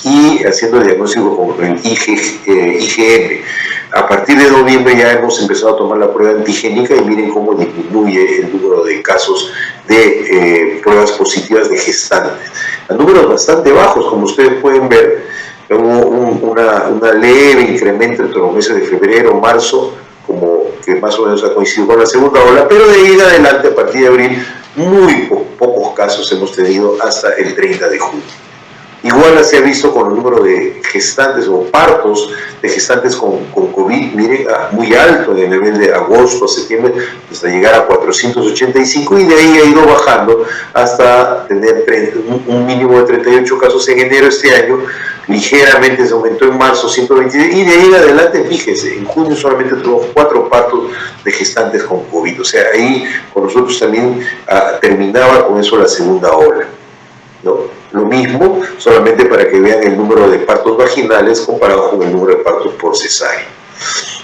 y haciendo el diagnóstico con el IgM. A partir de noviembre ya hemos empezado a tomar la prueba antigénica y miren cómo disminuye el número de casos de pruebas positivas de gestantes. A números bastante bajos, como ustedes pueden ver. Hubo una leve incremento entre los meses de febrero, marzo, como que más o menos ha coincidido con la segunda ola, pero de ahí en adelante, a partir de abril, muy pocos casos hemos tenido hasta el 30 de junio. Igual se ha visto con el número de gestantes o partos de gestantes con COVID, miren, muy alto en el nivel de agosto a septiembre, hasta llegar a 485, y de ahí ha ido bajando hasta tener un mínimo de 38 casos en enero este año. Ligeramente se aumentó en marzo, 123, y de ahí en adelante, fíjense, en junio solamente tuvimos 4 partos de gestantes con COVID. O sea, ahí con nosotros también terminaba con eso la segunda ola, ¿no? Lo mismo, solamente para que vean el número de partos vaginales comparado con el número de partos por cesárea.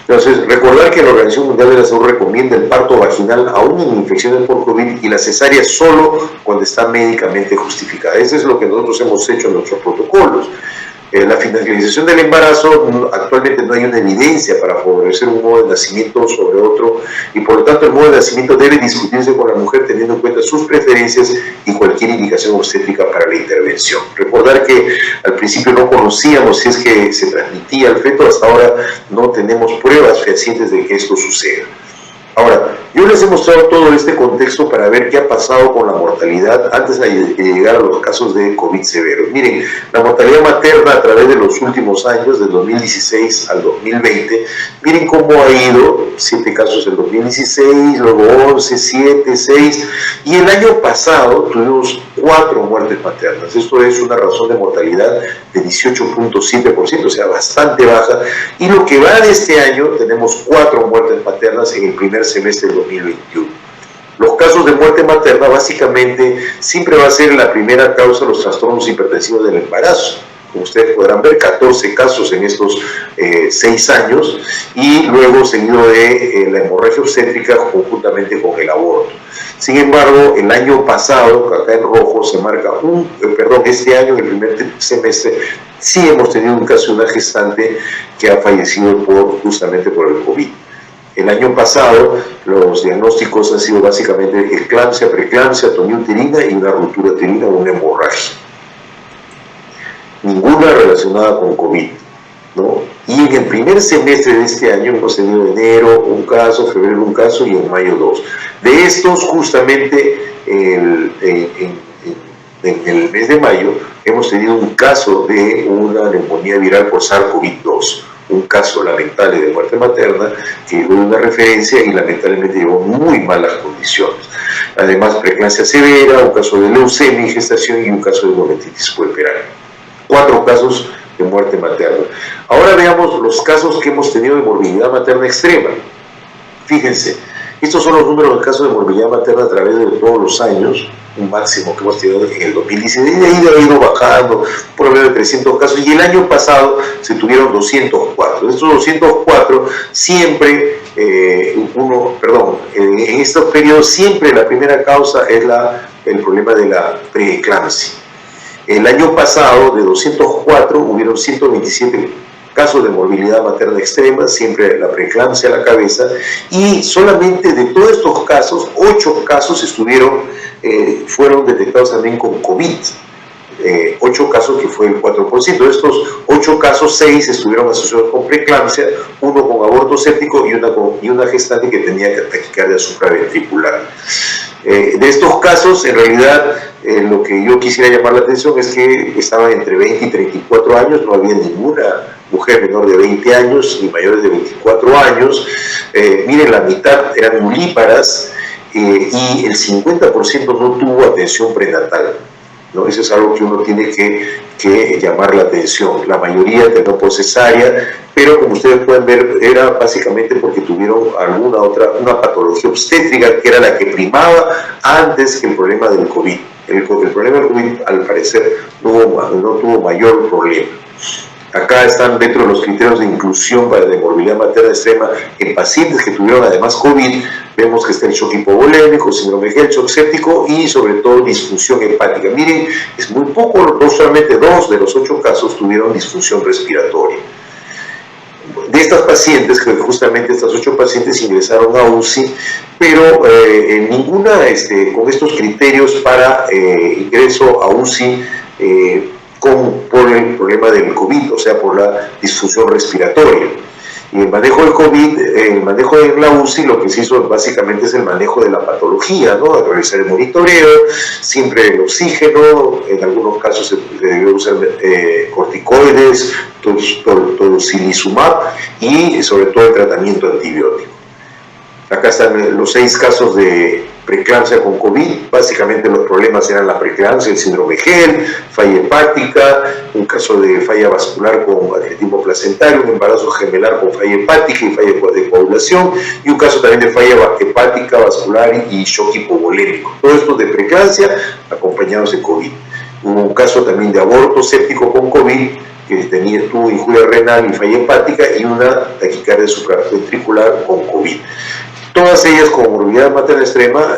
Entonces, recordar que la Organización Mundial de la Salud recomienda el parto vaginal aún en infecciones por COVID y la cesárea solo cuando está médicamente justificada. Eso es lo que nosotros hemos hecho en nuestros protocolos. La finalización del embarazo, actualmente no hay una evidencia para favorecer un modo de nacimiento sobre otro, y por lo tanto el modo de nacimiento debe discutirse con la mujer teniendo en cuenta sus preferencias y cualquier indicación obstétrica para la intervención. Recordar que al principio no conocíamos si es que se transmitía al feto, hasta ahora no tenemos pruebas fehacientes de que esto suceda. Ahora, yo les he mostrado todo este contexto para ver qué ha pasado con la mortalidad antes de llegar a los casos de COVID severos. Miren, la mortalidad materna a través de los últimos años, del 2016 al 2020, miren cómo ha ido: 7 casos en 2016, luego 11, 7, 6, y el año pasado tuvimos 4 muertes maternas. Esto es una razón de mortalidad de 18.7%, o sea, bastante baja, y lo que va de este año tenemos 4 muertes maternas en el primer semestre del 2021. Los casos de muerte materna básicamente siempre va a ser la primera causa los trastornos hipertensivos del embarazo. Como ustedes podrán ver, 14 casos en estos 6 años, y luego seguido de la hemorragia obstétrica conjuntamente con el aborto. Sin embargo, el año pasado, acá en rojo se marca este año, en el primer semestre, sí hemos tenido un caso de una gestante que ha fallecido justamente por el COVID. El año pasado los diagnósticos han sido básicamente eclampsia, preeclampsia, atonía uterina y una ruptura uterina o una hemorragia. Ninguna relacionada con COVID, ¿no? Y en el primer semestre de este año hemos tenido en enero un caso, febrero un caso y en mayo 2. De estos, justamente en el mes de mayo hemos tenido un caso de una neumonía viral por SARS-CoV-2. Un caso lamentable de muerte materna que llegó de una referencia y lamentablemente llevó muy malas condiciones. Además, preeclampsia severa, un caso de leucemia en gestación y un caso de bronquitis puerperal. 4 casos de muerte materna. Ahora veamos los casos que hemos tenido de morbilidad materna extrema. Fíjense, estos son los números de casos de morbilidad materna a través de todos los años, un máximo que hemos tenido en el 2016, y de ahí ha ido bajando, por lo menos de 300 casos, y el año pasado se tuvieron 204. De estos 204, siempre, en estos periodos, siempre la primera causa es el problema de la preeclampsia. El año pasado, de 204, hubieron 127 casos de morbilidad materna extrema, siempre la preeclampsia a la cabeza, y solamente de todos estos casos, 8 casos fueron detectados también con COVID. 8 casos, que fue el 4%. De estos 8 casos, 6 estuvieron asociados con preeclampsia, 1 con aborto séptico y una gestante que tenía taquicardia supraventricular. De estos casos, en realidad, lo que yo quisiera llamar la atención es que estaban entre 20 y 34 años, no había ninguna mujer menor de 20 años ni mayores de 24 años. Miren, la mitad eran nulíparas y el 50% no tuvo atención prenatal, ¿no? Eso es algo que uno tiene que llamar la atención. La mayoría terminó por cesárea, pero como ustedes pueden ver, era básicamente porque tuvieron una patología obstétrica que era la que primaba antes que el problema del COVID. El problema del COVID, al parecer, no tuvo mayor problema. Acá están dentro de los criterios de inclusión de morbilidad materna extrema en pacientes que tuvieron además COVID. Vemos que está el shock hipovolémico, síndrome de Gel, shock séptico y sobre todo disfunción hepática. Miren, es muy poco, solamente 2 de los 8 casos tuvieron disfunción respiratoria. De estas pacientes, que justamente estas 8 pacientes ingresaron a UCI, pero ninguna con estos criterios para ingreso a UCI por el problema del COVID, o sea, por la disfunción respiratoria. Y el manejo del COVID, el manejo de la UCI, lo que se hizo básicamente es el manejo de la patología, ¿no? Realizar el monitoreo, siempre el oxígeno, en algunos casos se debió usar corticoides, tocilizumab y sobre todo el tratamiento antibiótico. Acá están los 6 casos de preeclampsia con COVID. Básicamente los problemas eran la preeclampsia, el síndrome Gel, falla hepática, un caso de falla vascular con atletismo placentario, un embarazo gemelar con falla hepática y falla de coagulación, y un caso también de falla hepática, vascular y shock hipovolémico. Todo esto de preeclampsia acompañados de COVID. Hubo un caso también de aborto séptico con COVID, que tuvo injuria renal y falla hepática, y una taquicardia supraventricular con COVID. Todas ellas con morbilidad materna extrema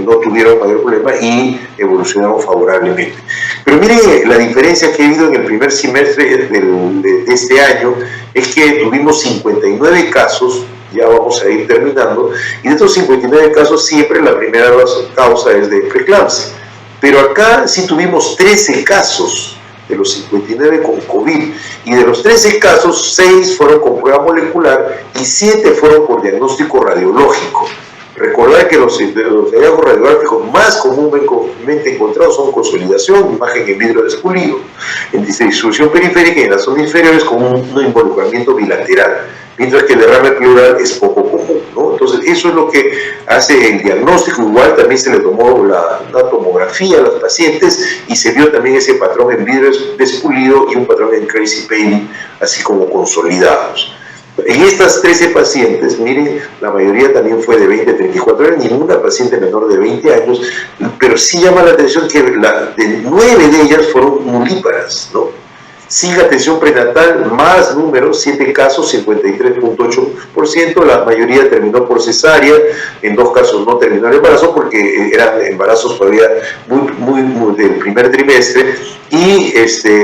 no tuvieron mayor problema y evolucionaron favorablemente. Pero miren, la diferencia que ha habido en el primer semestre de este año es que tuvimos 59 casos, ya vamos a ir terminando, y de estos 59 casos siempre la primera causa es de preeclampsia. Pero acá sí tuvimos 13 casos de los 59 con COVID, y de los 13 casos, 6 fueron con prueba molecular y 7 fueron por diagnóstico radiológico. Recordad que los hallazgos radiológicos más comúnmente encontrados son consolidación, imagen en vidrio despulido, en distribución periférica y en las zonas inferiores con un involucramiento bilateral, mientras que el derrame pleural es poco común, ¿no? Entonces, eso es lo que hace el diagnóstico. Igual también se le tomó una tomografía a los pacientes y se vio también ese patrón en vidrio despulido y un patrón en crazy paling, así como consolidados. En estas 13 pacientes, miren, la mayoría también fue de 20 a 34 años, ninguna paciente menor de 20 años, pero sí llama la atención que de 9 de ellas fueron nulíparas, ¿no? Sin atención prenatal, más números, 7 casos, 53.8%, la mayoría terminó por cesárea, en 2 casos no terminó el embarazo porque eran embarazos todavía muy del primer trimestre, y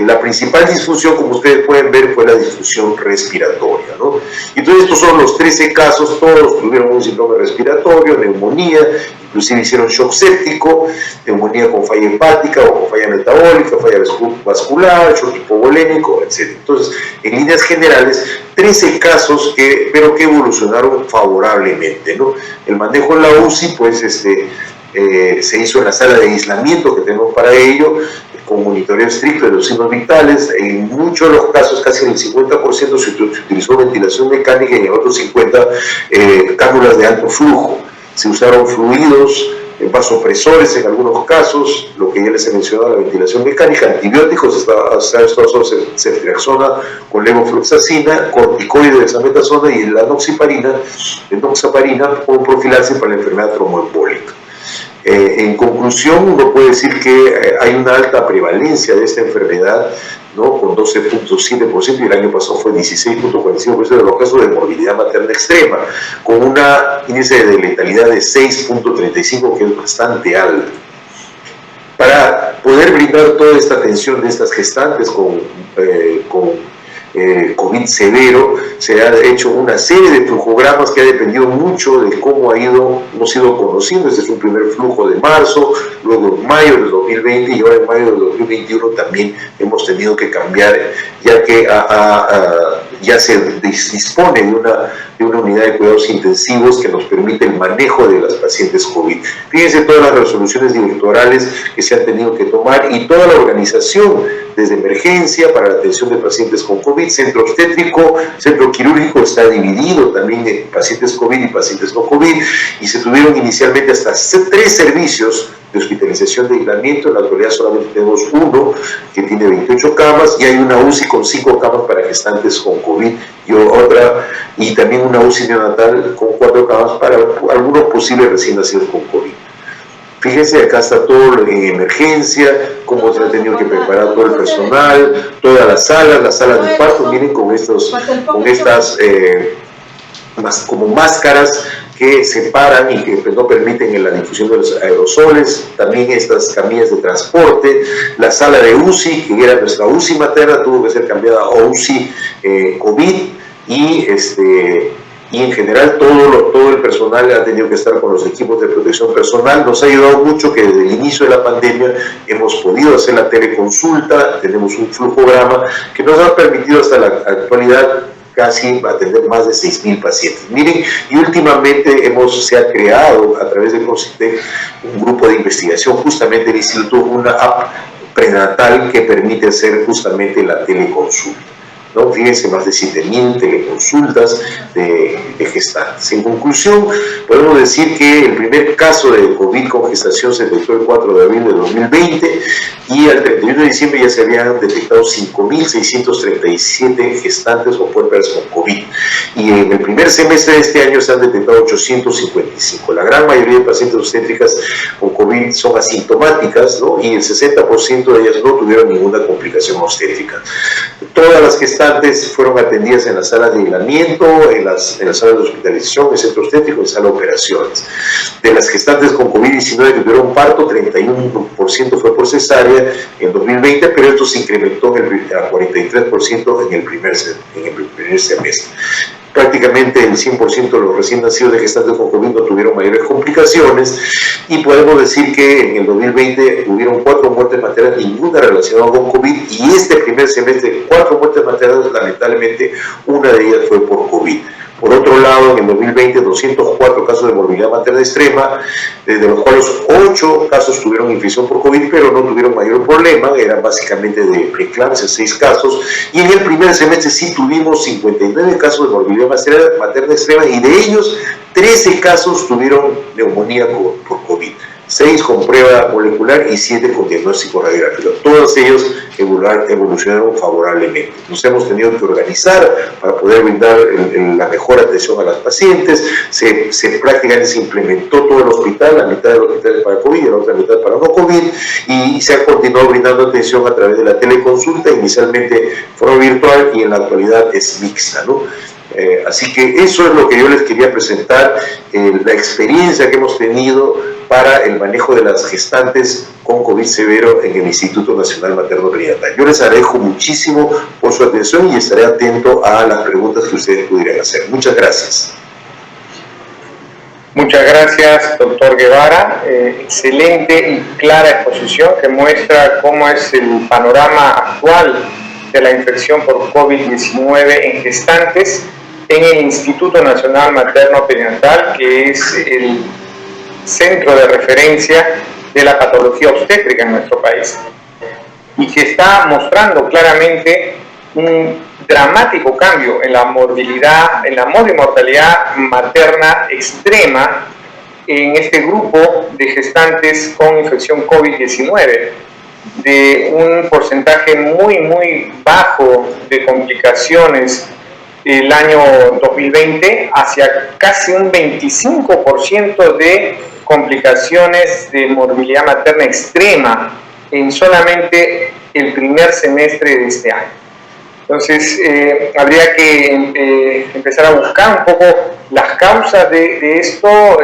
la principal disfunción, como ustedes pueden ver, fue la disfunción respiratoria, ¿no? Entonces estos son los 13 casos, todos tuvieron un síndrome respiratorio, neumonía, inclusive hicieron shock séptico, neumonía con falla hepática o con falla metabólica, falla vascular, shock hipovolémico, etc. Entonces, en líneas generales, 13 casos, pero que evolucionaron favorablemente, ¿no? El manejo en la UCI, pues, se hizo en la sala de aislamiento que tenemos para ello, con monitoreo estricto de los signos vitales. En muchos de los casos, casi en el 50%, se utilizó ventilación mecánica y en otros 50% cánulas de alto flujo. Se usaron fluidos, vasopresores en algunos casos, lo que ya les he mencionado, la ventilación mecánica, antibióticos, está ceftriaxona con levofloxacina, corticoides de sametasona y la noxaparina como profilaxis para la enfermedad tromboembólica. En conclusión, uno puede decir que hay una alta prevalencia de esta enfermedad, ¿no? Con 12.7%, y el año pasado fue 16.45% de los casos de morbilidad materna extrema, con un índice de letalidad de 6.35, que es bastante alto. Para poder poder brindar toda esta atención de estas gestantes con COVID severo, se ha hecho una serie de flujogramas que ha dependido mucho de cómo hemos ido conociendo. Este es un primer flujo de marzo, luego en mayo del 2020 y ahora en mayo del 2021 también hemos tenido que cambiar, ya que ya se dispone de una unidad de cuidados intensivos que nos permite el manejo de las pacientes COVID. Fíjense todas las resoluciones directorales que se han tenido que tomar y toda la organización desde emergencia para la atención de pacientes con COVID, centro obstétrico, centro quirúrgico está dividido también en pacientes COVID y pacientes no COVID, y se tuvieron inicialmente hasta 3 servicios de hospitalización de aislamiento. En la actualidad solamente tenemos uno que tiene 28 camas y hay una UCI con 5 camas para gestantes con COVID y también una UCI neonatal con 4 camas para algunos posibles recién nacidos con COVID. Fíjense, acá está todo en emergencia, cómo se ha tenido que preparar todo el personal, todas las salas de parto, miren con estas como máscaras que separan y que no permiten la difusión de los aerosoles, también estas camillas de transporte, la sala de UCI, que era nuestra UCI materna, tuvo que ser cambiada a UCI COVID, y en general todo el personal ha tenido que estar con los equipos de protección personal. Nos ha ayudado mucho que desde el inicio de la pandemia hemos podido hacer la teleconsulta, tenemos un flujograma que nos ha permitido hasta la actualidad casi atender más de 6.000 pacientes. Miren, y últimamente se ha creado a través del CONCITEC un grupo de investigación, justamente el Instituto, una app prenatal que permite hacer justamente la teleconsulta, ¿no? Fíjense, más de 7.000 teleconsultas de gestantes. En conclusión, podemos decir que el primer caso de COVID con gestación se detectó el 4 de abril de 2020 y al 31 de diciembre ya se habían detectado 5.637 gestantes o puérperas con COVID. Y en el primer semestre de este año se han detectado 855. La gran mayoría de pacientes obstétricas con COVID son asintomáticas, ¿no? Y el 60% de ellas no tuvieron ninguna complicación obstétrica. Todas las gestantes fueron atendidas en las salas de aislamiento, en las salas de hospitalización, en centro obstétrico, en sala de operaciones. De las gestantes con COVID-19 que tuvieron parto, 31% fue por cesárea en 2020, pero esto se incrementó a 43% en el primer semestre. Prácticamente el 100% de los recién nacidos de gestantes con COVID no tuvieron mayores complicaciones, y podemos decir que en el 2020 hubieron 4 muertes maternas, ninguna relacionada con COVID, y este primer semestre 4 muertes maternas, lamentablemente una de ellas fue por COVID. Por otro lado, en el 2020, 204 casos de morbilidad materna extrema, de los cuales 8 casos tuvieron infección por COVID, pero no tuvieron mayor problema, eran básicamente de preeclampsia, 6 casos, y en el primer semestre sí tuvimos 59 casos de morbilidad materna extrema, y de ellos 13 casos tuvieron neumonía por COVID. 6 con prueba molecular y 7 con diagnóstico radiográfico. Todos ellos evolucionaron favorablemente. Nos hemos tenido que organizar para poder brindar la mejor atención a las pacientes. Prácticamente se implementó todo el hospital, la mitad del hospital es para COVID y la otra mitad para no COVID, y se ha continuado brindando atención a través de la teleconsulta, inicialmente de forma virtual y en la actualidad es mixta, ¿no? Así que eso es lo que yo les quería presentar, la experiencia que hemos tenido para el manejo de las gestantes con COVID severo en el Instituto Nacional Materno Perinatal. Yo les agradezco muchísimo por su atención y estaré atento a las preguntas que ustedes pudieran hacer. Muchas gracias. Muchas gracias, doctor Guevara. Excelente y clara exposición que muestra cómo es el panorama actual de la infección por COVID-19 en gestantes en el Instituto Nacional Materno Perinatal, que es el centro de referencia de la patología obstétrica en nuestro país, y que está mostrando claramente un dramático cambio en la morbilidad, en la mortalidad materna extrema en este grupo de gestantes con infección COVID-19, de un porcentaje muy bajo de complicaciones el año 2020 hacia casi un 25% de complicaciones de morbilidad materna extrema en solamente el primer semestre de este año. Entonces, habría que empezar a buscar un poco las causas de esto,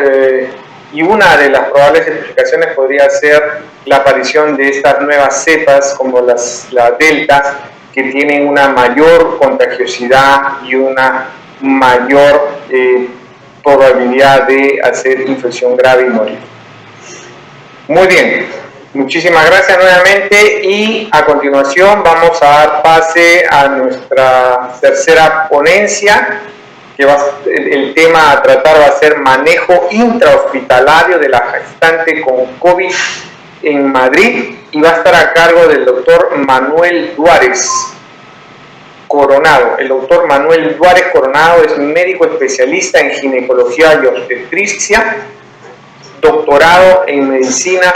y una de las probables explicaciones podría ser la aparición de estas nuevas cepas como la Delta, que tienen una mayor contagiosidad y una mayor probabilidad de hacer infección grave y morir. Muy bien, muchísimas gracias nuevamente y a continuación vamos a dar pase a nuestra tercera ponencia, que el tema a tratar va a ser manejo intrahospitalario de la gestante con COVID en Madrid, y va a estar a cargo del doctor Manuel Duárez Coronado. El doctor Manuel Duárez Coronado es médico especialista en ginecología y obstetricia, doctorado en medicina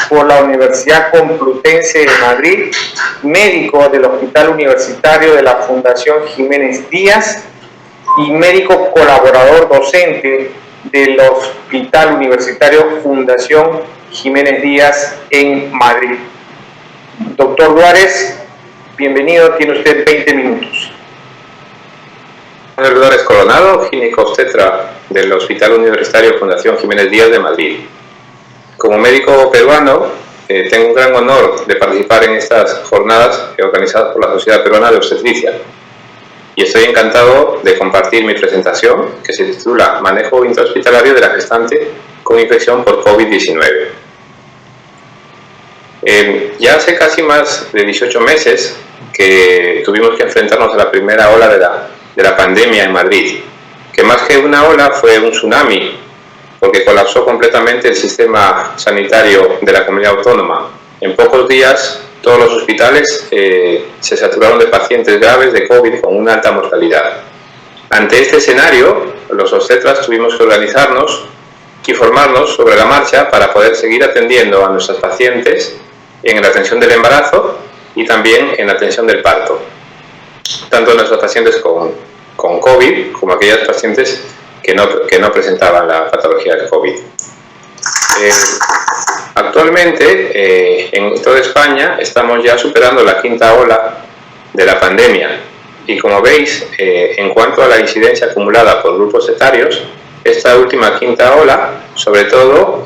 por la Universidad Complutense de Madrid, médico del Hospital Universitario de la Fundación Jiménez Díaz y médico colaborador docente del Hospital Universitario Fundación Jiménez Díaz en Madrid. Doctor Duárez, bienvenido, tiene usted 20 minutos. Manuel Duárez Coronado, ginecobstetra del Hospital Universitario Fundación Jiménez Díaz de Madrid. Como médico peruano, tengo un gran honor de participar en estas jornadas organizadas por la Sociedad Peruana de Obstetricia. Y estoy encantado de compartir mi presentación, que se titula Manejo intrahospitalario de la gestante con infección por COVID-19. Ya hace casi más de 18 meses que tuvimos que enfrentarnos a la primera ola de la pandemia en Madrid, que más que una ola fue un tsunami, porque colapsó completamente el sistema sanitario de la comunidad autónoma. En pocos días todos los hospitales se saturaron de pacientes graves de COVID con una alta mortalidad. Ante este escenario, los obstetras tuvimos que organizarnos y formarnos sobre la marcha para poder seguir atendiendo a nuestras pacientes en la atención del embarazo y también en la atención del parto, tanto nuestros pacientes con COVID como aquellas pacientes que no presentaban la patología del COVID. Actualmente en toda España estamos ya superando la quinta ola de la pandemia y, como veis, en cuanto a la incidencia acumulada por grupos etarios, esta última quinta ola sobre todo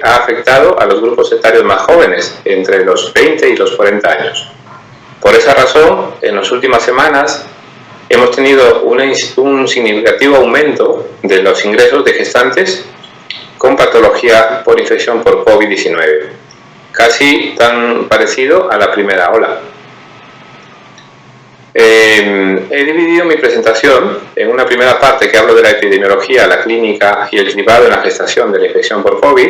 ha afectado a los grupos etarios más jóvenes, entre los 20 y los 40 años. Por esa razón, en las últimas semanas hemos tenido un significativo aumento de los ingresos de gestantes con patología por infección por COVID-19, casi tan parecido a la primera ola. He dividido mi presentación en una primera parte que hablo de la epidemiología, la clínica y el cribado en la gestación de la infección por COVID.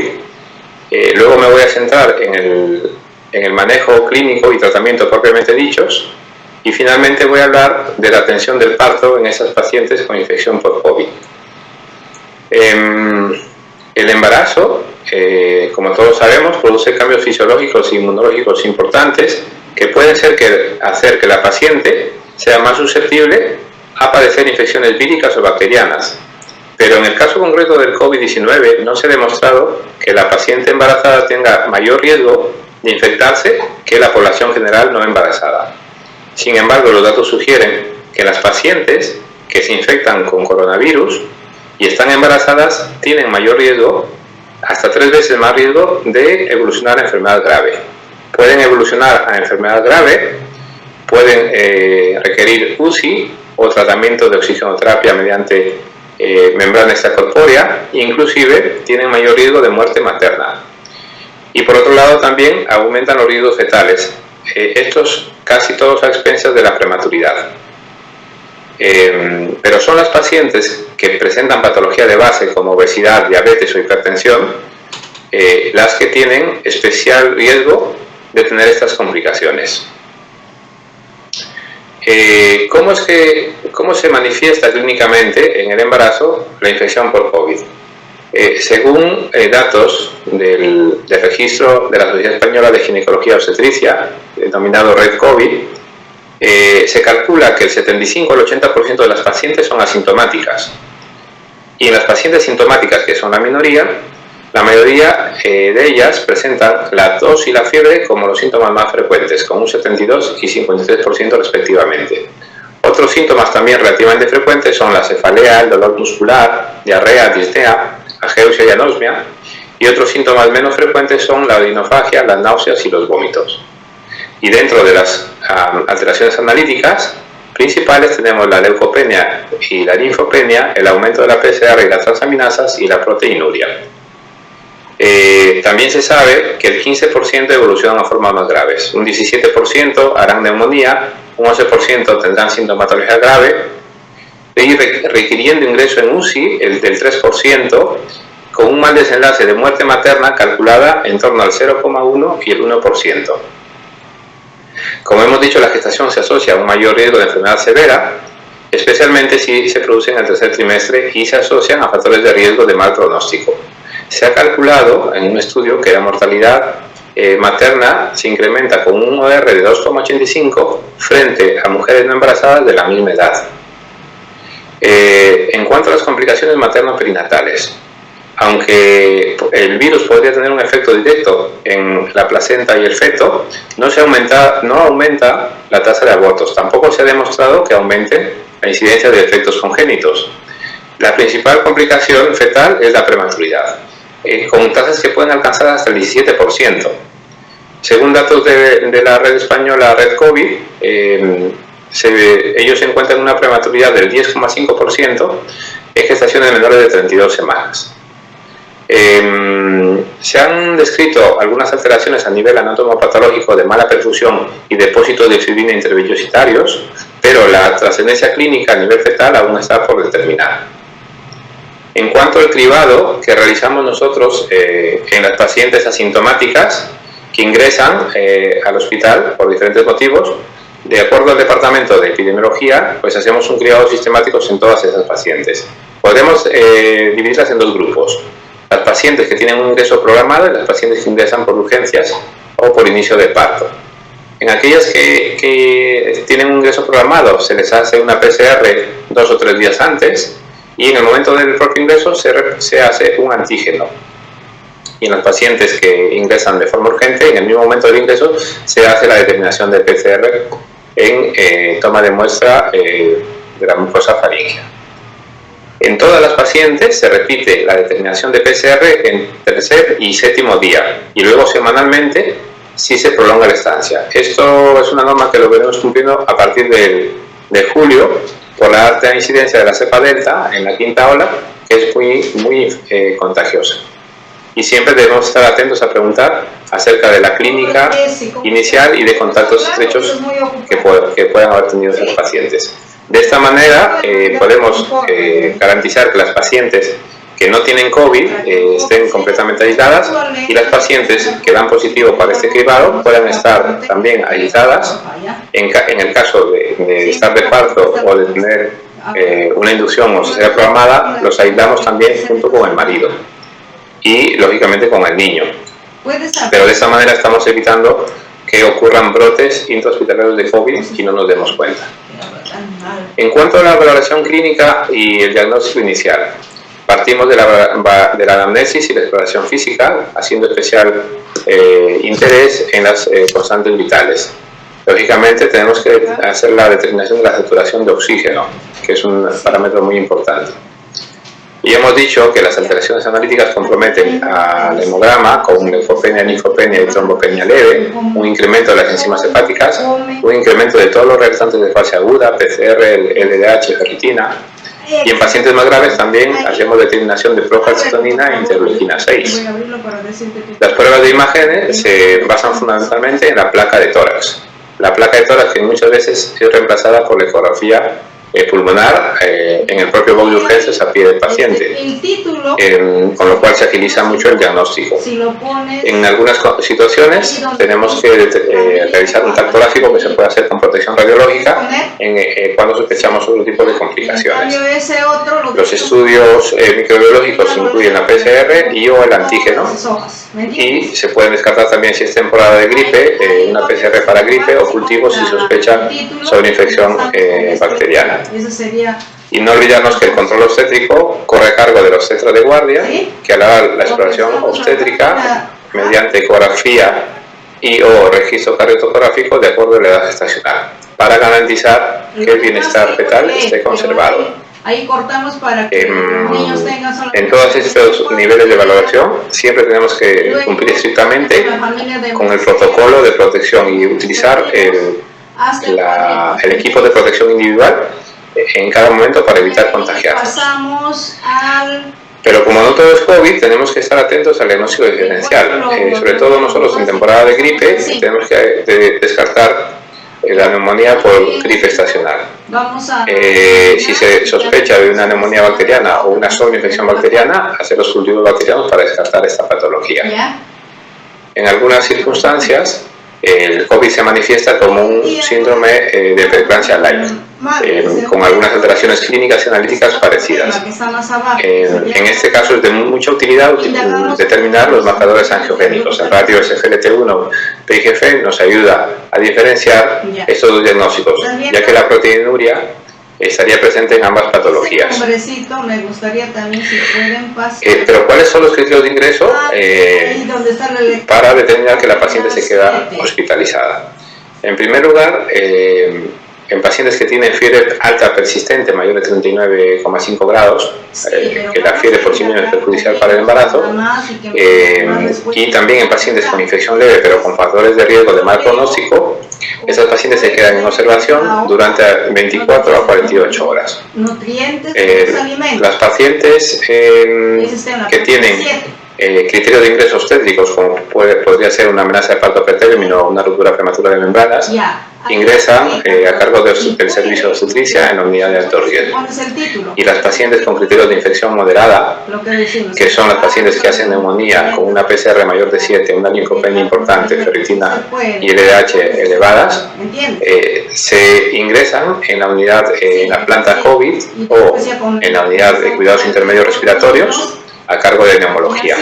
Luego me voy a centrar en el manejo clínico y tratamiento propiamente dichos, y finalmente voy a hablar de la atención del parto en esas pacientes con infección por COVID. El embarazo, como todos sabemos, produce cambios fisiológicos e inmunológicos importantes que pueden hacer que la paciente sea más susceptible a padecer infecciones víricas o bacterianas. Pero en el caso concreto del COVID-19 no se ha demostrado que la paciente embarazada tenga mayor riesgo de infectarse que la población general no embarazada. Sin embargo, los datos sugieren que las pacientes que se infectan con coronavirus y están embarazadas tienen mayor riesgo, hasta 3 veces más riesgo, de evolucionar a enfermedad grave. Pueden evolucionar a enfermedad grave, pueden requerir UCI o tratamiento de oxigenoterapia mediante membrana extracorpórea, e inclusive tienen mayor riesgo de muerte materna. Y por otro lado también aumentan los riesgos fetales, estos casi todos a expensas de la prematuridad. Pero son las pacientes que presentan patología de base como obesidad, diabetes o hipertensión las que tienen especial riesgo de tener estas complicaciones. ¿Cómo se manifiesta clínicamente en el embarazo la infección por COVID? Según datos del registro de la Sociedad Española de Ginecología y Obstetricia, denominado Red COVID, se calcula que el 75 al 80% de las pacientes son asintomáticas. Y en las pacientes sintomáticas, que son la mayoría de ellas presentan la tos y la fiebre como los síntomas más frecuentes, con un 72 y 53% respectivamente. Otros síntomas también relativamente frecuentes son la cefalea, el dolor muscular, diarrea, disnea, ageusia y anosmia, Y otros síntomas menos frecuentes son la odinofagia, las náuseas y los vómitos. Y dentro de las alteraciones analíticas principales tenemos la leucopenia y la linfopenia, el aumento de la PCR y las transaminasas y la proteinuria. También se sabe que el 15% evolucionan a formas más graves, un 17% harán neumonía, un 11% tendrán sintomatología grave, y requiriendo ingreso en UCI el del 3%, con un mal desenlace de muerte materna calculada en torno al 0,1 y el 1%. Como hemos dicho, la gestación se asocia a un mayor riesgo de enfermedad severa, especialmente si se produce en el tercer trimestre y se asocian a factores de riesgo de mal pronóstico. Se ha calculado en un estudio que la mortalidad materna se incrementa con un OR de 2,85 frente a mujeres no embarazadas de la misma edad. En cuanto a las complicaciones materno-perinatales, aunque el virus podría tener un efecto directo en la placenta y el feto, no aumenta la tasa de abortos. Tampoco se ha demostrado que aumente la incidencia de efectos congénitos. La principal complicación fetal es la prematuridad, con tasas que pueden alcanzar hasta el 17%. Según datos de la red española Red COVID, ellos encuentran una prematuridad del 10,5% en gestaciones menores de 32 semanas. Se han descrito algunas alteraciones a nivel anatomopatológico de mala perfusión y depósitos de fibrina intervellositarios, pero la trascendencia clínica a nivel fetal aún está por determinar. En cuanto al cribado que realizamos nosotros en las pacientes asintomáticas que ingresan al hospital por diferentes motivos, de acuerdo al departamento de epidemiología, pues hacemos un cribado sistemático en todas esas pacientes. Podemos dividirlas en dos grupos: las pacientes que tienen un ingreso programado y las pacientes que ingresan por urgencias o por inicio de parto. En aquellas que tienen un ingreso programado se les hace una PCR 2 o 3 días antes, y en el momento del propio ingreso se hace un antígeno. Y en los pacientes que ingresan de forma urgente, en el mismo momento del ingreso se hace la determinación de PCR en toma de muestra de la mucosa faríngea. En todas las pacientes se repite la determinación de PCR en tercer y séptimo día, y luego semanalmente si se prolonga la estancia. Esto es una norma que lo venimos cumpliendo a partir de julio, por la alta incidencia de la cepa delta en la quinta ola, que es muy contagiosa. Y siempre debemos estar atentos a preguntar acerca de la clínica inicial y de contactos estrechos que puedan haber tenido esos pacientes. De esta manera podemos garantizar que las pacientes que no tienen COVID estén completamente aisladas, y las pacientes que dan positivo para este cribado puedan estar también aisladas. En el caso de estar de parto o de tener una inducción o cesárea programada, los aislamos también junto con el marido y lógicamente con el niño. Pero de esta manera estamos evitando que ocurran brotes intrahospitalarios de COVID y no nos demos cuenta. En cuanto a la valoración clínica y el diagnóstico inicial, partimos de la anamnesis y la exploración física, haciendo especial interés en las constantes vitales. Lógicamente tenemos que hacer la determinación de la saturación de oxígeno, que es un parámetro muy importante. Y hemos dicho que las alteraciones analíticas comprometen al hemograma con leucopenia, linfopenia y trombopenia leve, un incremento de las enzimas hepáticas, un incremento de todos los reactantes de fase aguda, PCR, LDH, ferritina. Y en pacientes más graves también hacemos determinación de procalcitonina e interleuquina 6. Las pruebas de imágenes se basan fundamentalmente en la placa de tórax. La placa de tórax, que muchas veces es reemplazada por la ecografía pulmonar en el propio box de urgencias a pie del paciente, con lo cual se agiliza mucho el diagnóstico. En algunas situaciones tenemos que realizar un TAC torácico que se puede hacer con protección radiológica cuando sospechamos otro tipo de complicaciones. Los estudios microbiológicos incluyen la PCR y o el antígeno, y se pueden descartar también, si es temporada de gripe, una PCR para gripe o cultivos si sospechan sobre infección bacteriana. Y no olvidarnos que el control obstétrico corre a cargo del obstetra de guardia, que hará la exploración obstétrica mediante ecografía y o registro cardiotocográfico de acuerdo a la edad gestacional, para garantizar que el bienestar fetal esté conservado. Ahí cortamos para que los niños tengan solamente... En todos estos niveles de valoración siempre tenemos que cumplir estrictamente con el protocolo de protección y utilizar el equipo de protección individual en cada momento para evitar contagiarnos. Pasamos al... Pero como no todo es COVID, tenemos que estar atentos al diagnóstico diferencial. Sobre todo nosotros en temporada de gripe tenemos que descartar la neumonía por gripe estacional. Si se sospecha de una neumonía bacteriana o una sobreinfección bacteriana, hacer los cultivos bacterianos para descartar esta patología. En algunas circunstancias, el COVID se manifiesta como un síndrome de preeclampsia light, con algunas alteraciones clínicas y analíticas parecidas. En este caso es de mucha utilidad determinar los marcadores angiogénicos. El ratio SGLT1 PIGF nos ayuda a diferenciar estos dos diagnósticos, ya que la proteinuria estaría presente en ambas patologías. Me gustaría también si pueden pasar. Pero ¿cuáles son los criterios de ingreso para determinar que la paciente se queda hospitalizada? En primer lugar, en pacientes que tienen fiebre alta persistente, mayor de 39,5 grados, que la fiebre por sí misma es perjudicial para el embarazo, y también en pacientes con infección leve pero con factores de riesgo de mal pronóstico, esas pacientes se quedan en observación durante 24 a 48 horas. Las pacientes que tienen criterios de ingreso obstétricos, como podría ser una amenaza de parto pretérmino o una ruptura prematura de membranas, ingresan a cargo del servicio de obstetricia en la unidad de alto riesgo. Y las pacientes con criterios de infección moderada, que son las pacientes que hacen neumonía con una PCR mayor de 7, una linfopenia importante, ferritina y LDH elevadas, se ingresan en la unidad, en la planta COVID o en la unidad de cuidados intermedios respiratorios a cargo de neumología.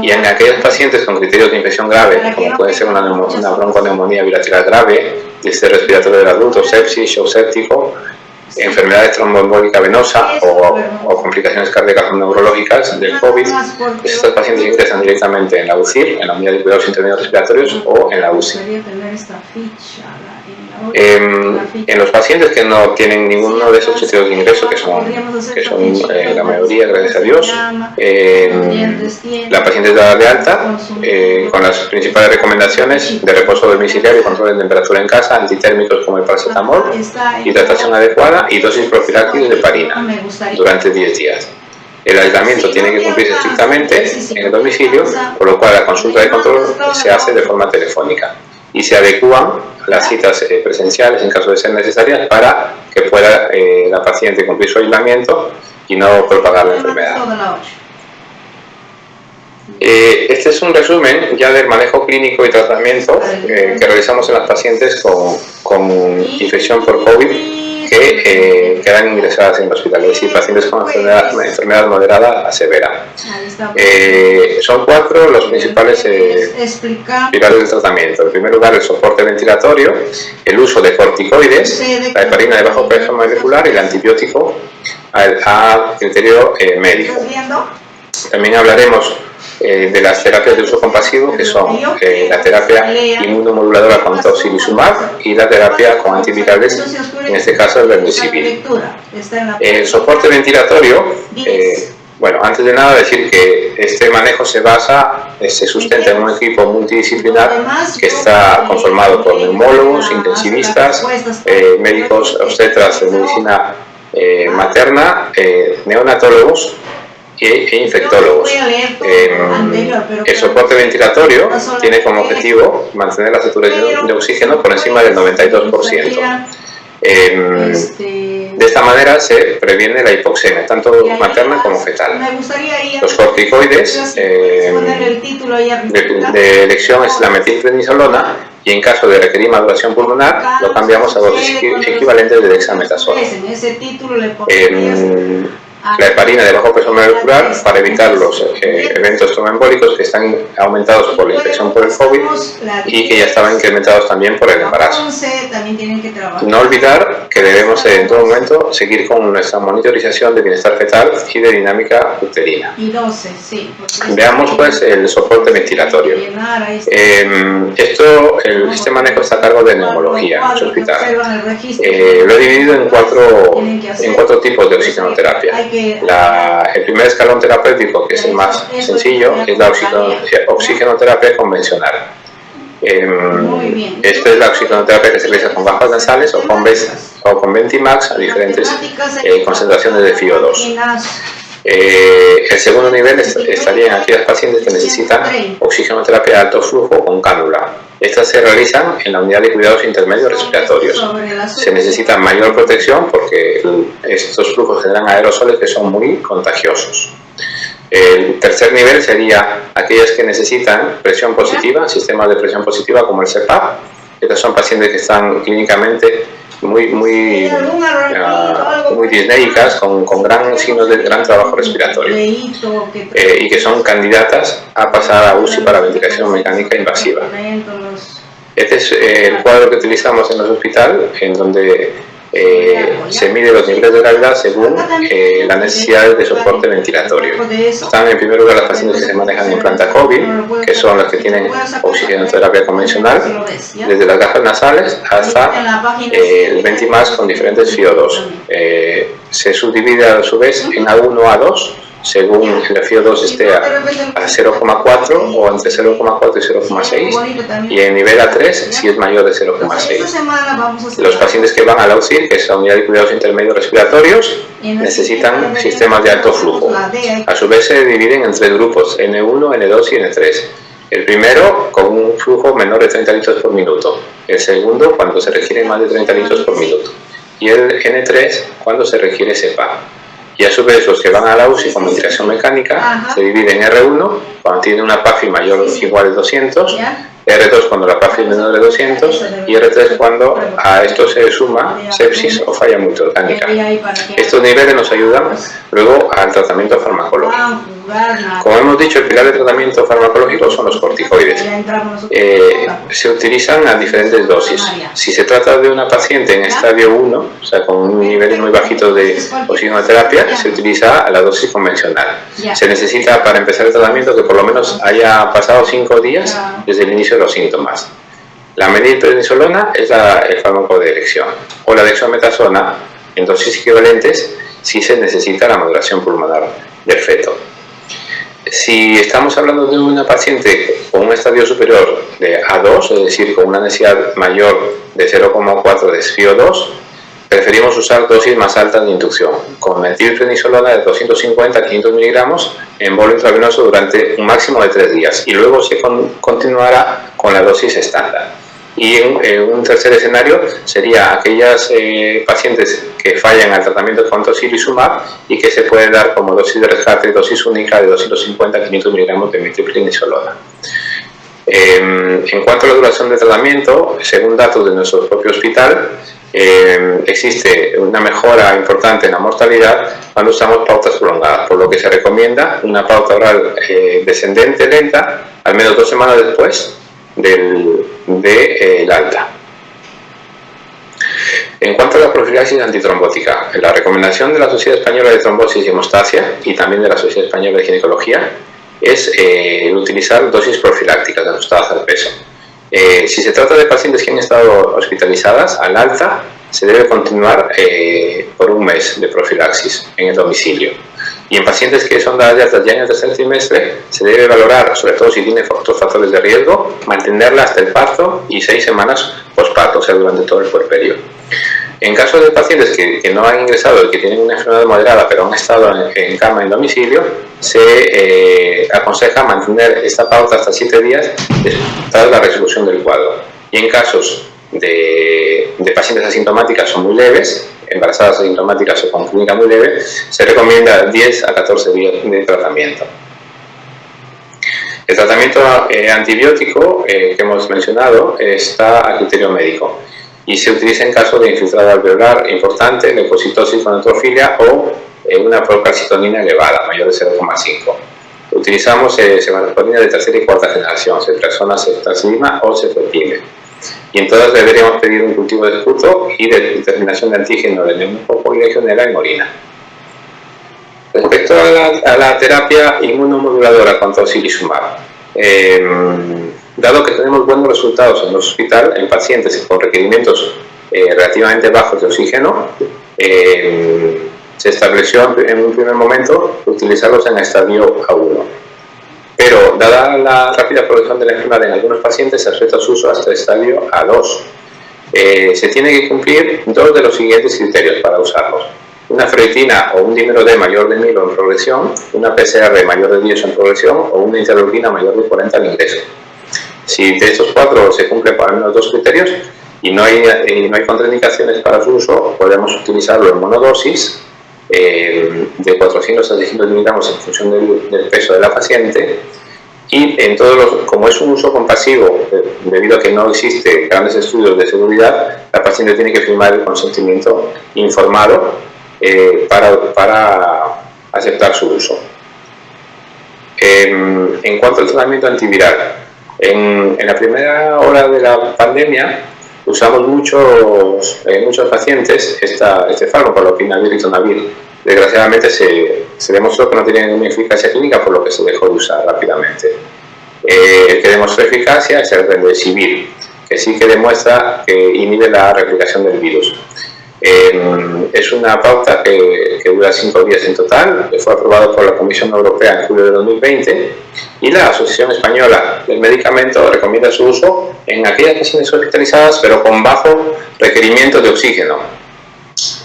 Y en aquellos pacientes con criterios de infección grave, como puede ser una bronconeumonía bilateral grave, distrés respiratorio del adulto, sepsis, shock séptico, enfermedades tromboembólica venosa o complicaciones cardíacas o neurológicas del COVID, estos pacientes ingresan directamente en la UCI, en la unidad de cuidados intermedios respiratorios o en la UCI. En los pacientes que no tienen ninguno de esos criterios de ingreso, que son la mayoría, gracias a Dios, la paciente es dada de alta con las principales recomendaciones de reposo domiciliario, control de temperatura en casa, antitérmicos como el paracetamol, hidratación adecuada y dosis profilácticas de heparina durante 10 días. El aislamiento tiene que cumplirse estrictamente en el domicilio, por lo cual la consulta de control se hace de forma telefónica y se adecúan las citas presenciales en caso de ser necesarias para que pueda la paciente cumplir su aislamiento y no propagar la enfermedad. Este es un resumen ya del manejo clínico y tratamiento que realizamos en las pacientes con infección por COVID que quedan ingresadas en el hospital, es decir, pacientes con enfermedad moderada a severa. Son 4 los principales pilares del tratamiento. En primer lugar, el soporte ventilatorio, el uso de corticoides, la heparina de bajo peso molecular y el antibiótico a criterio médico. También hablaremos de las terapias de uso compasivo, que son la terapia inmunomoduladora con tocilizumab y la terapia con antivirales, en este caso el remdesivir. El soporte ventilatorio, bueno, antes de nada decir que este manejo se sustenta en un equipo multidisciplinar que está conformado por neumólogos, intensivistas, médicos obstetras de medicina materna, neonatólogos e infectólogos. El soporte ventilatorio tiene como objetivo mantener la saturación de oxígeno por encima del 92%. De esta manera se previene la hipoxemia, tanto materna como fetal. Los corticoides de elección es la metilprednisolona, y en caso de requerir maduración pulmonar lo cambiamos a dosis equivalentes de dexametasona. La heparina de bajo peso molecular para evitar los eventos tromboembólicos que están aumentados por la infección por el COVID y que ya estaban incrementados también por el embarazo. No olvidar que debemos en todo momento seguir con nuestra monitorización de bienestar fetal y de dinámica uterina. Y 12, sí. Veamos pues el soporte ventilatorio. El sistema NECO está a cargo de neumología en nuestro hospital. Lo he dividido en cuatro tipos de oxigenoterapia. El primer escalón terapéutico, que es el más sencillo, es la oxigenoterapia convencional. Esta es la oxigenoterapia que se realiza con gafas nasales o con Ventimax a diferentes concentraciones de FiO2. El segundo nivel estaría en aquellas pacientes que necesitan oxigenoterapia de alto flujo con cánula. Estas se realizan en la unidad de cuidados intermedios respiratorios. Se necesita mayor protección porque estos flujos generan aerosoles que son muy contagiosos. El tercer nivel sería aquellas que necesitan presión positiva, sistemas de presión positiva como el CPAP. Estas son pacientes que están clínicamente muy disnéicas, con gran signos de gran trabajo respiratorio y que son candidatas a pasar a UCI para ventilación mecánica invasiva. Este es el cuadro que utilizamos en nuestro hospital, en donde se mide los niveles de gravedad según las necesidades de soporte ventilatorio. Están en primer lugar las pacientes que se manejan en planta COVID, que son las que tienen oxigenoterapia convencional, desde las gafas nasales hasta el Ventimax con diferentes FiO2. Se subdivide a su vez en A1 A2, según el FiO2 esté a 0,4 o entre 0,4 y 0,6, y en nivel A3 si es mayor de 0,6. Los pacientes que van a la UCI, que es la unidad de cuidados intermedios respiratorios, necesitan sistemas de alto flujo. A su vez se dividen en tres grupos, N1, N2 y N3. El primero con un flujo menor de 30 litros por minuto, el segundo cuando se requiere más de 30 litros por minuto, y el N3 cuando se requiere CPAP. Y a su vez los que van a la UCI con ventilación mecánica se dividen en R1 cuando tiene una PAFI mayor o igual de 200, R2 cuando la PAFI es menor de 200 y R3 cuando a esto se suma sepsis o falla multiorgánica. Estos niveles nos ayudan luego al tratamiento farmacológico. Como hemos dicho, el pilar de tratamiento farmacológico son los corticoides. Se utilizan a diferentes dosis. Si se trata de una paciente en estadio 1, o sea, con niveles muy bajitos de oxigenoterapia, se utiliza a la dosis convencional. Se necesita para empezar el tratamiento que por lo menos haya pasado 5 días desde el inicio de los síntomas. La metilprednisolona es el fármaco de elección, o la dexametasona en dosis equivalentes si se necesita la maduración pulmonar del feto. Si estamos hablando de una paciente con un estadio superior de A2, es decir, con una necesidad mayor de 0,4 de FiO2, preferimos usar dosis más altas de inducción, con metilprednisolona de 250 a 500 miligramos en bolo intravenoso durante un máximo de 3 días y luego se continuará con la dosis estándar. Y en un tercer escenario sería aquellas pacientes que fallan al tratamiento con tocilizumab y que se puede dar como dosis de rescate, dosis única de 250 a 500 miligramos de metilprednisolona. En cuanto a la duración de tratamiento, según datos de nuestro propio hospital, existe una mejora importante en la mortalidad cuando usamos pautas prolongadas, por lo que se recomienda una pauta oral descendente lenta al menos 2 semanas después del alta. En cuanto a la profilaxis antitrombótica, la recomendación de la Sociedad Española de Trombosis y Hemostasia y también de la Sociedad Española de Ginecología es utilizar dosis profilácticas ajustadas al peso. Si se trata de pacientes que han estado hospitalizadas, al alta se debe continuar por un mes de profilaxis en el domicilio. Y en pacientes que son dadas de alta ya en el tercer trimestre, se debe valorar, sobre todo si tiene otros factores de riesgo, mantenerla hasta el parto y 6 semanas posparto, o sea, durante todo el puerperio. En caso de pacientes que no han ingresado y que tienen una enfermedad moderada pero han estado en cama en domicilio, se aconseja mantener esta pauta hasta 7 días tras la resolución del cuadro. Y en casos de pacientes asintomáticas o muy leves, embarazadas asintomáticas o con clínica muy leve, se recomienda 10 a 14 días de tratamiento. El tratamiento antibiótico que hemos mencionado está a criterio médico y se utiliza en caso de infiltrado alveolar importante, leucocitosis con neutrofilia o una procalcitonina elevada, mayor de 0,5. Utilizamos cefalosporina de tercera y cuarta generación, ceftriaxona, ceftazidima o cefepime. Y en todas deberíamos pedir un cultivo de esputo y de determinación de antígeno de neumococo y legionela en orina. Respecto a la terapia inmunomoduladora con tocilizumab, dado que tenemos buenos resultados en el hospital en pacientes con requerimientos relativamente bajos de oxígeno, se estableció en un primer momento utilizarlos en estadio A1. Pero, dada la rápida progresión de la enfermedad en algunos pacientes, se acepta su uso hasta el estadio A2. Se tiene que cumplir dos de los siguientes criterios para usarlos: una ferritina o un dímero D mayor de 1000 en progresión, una PCR mayor de 10 en progresión o una interleuquina mayor de 40 al ingreso. Si de estos cuatro se cumplen por al menos dos criterios y no hay contraindicaciones para su uso, podemos utilizarlo en monodosis de 400 a 600 miligramos en función del peso de la paciente, y como es un uso compasivo, debido a que no existen grandes estudios de seguridad, la paciente tiene que firmar el consentimiento informado para aceptar su uso. En cuanto al tratamiento antiviral, en la primera hora de la pandemia usamos muchos pacientes este fármaco, lopinavir y ritonavir. Desgraciadamente se demostró que no tenía ninguna eficacia clínica, por lo que se dejó de usar rápidamente. El que demostró eficacia es el remdesivir, que sí que demuestra que inhibe la replicación del virus. Es una pauta que dura 5 días en total, fue aprobado por la Comisión Europea en julio de 2020, y la Asociación Española del Medicamento recomienda su uso en aquellas pacientes hospitalizadas pero con bajo requerimiento de oxígeno.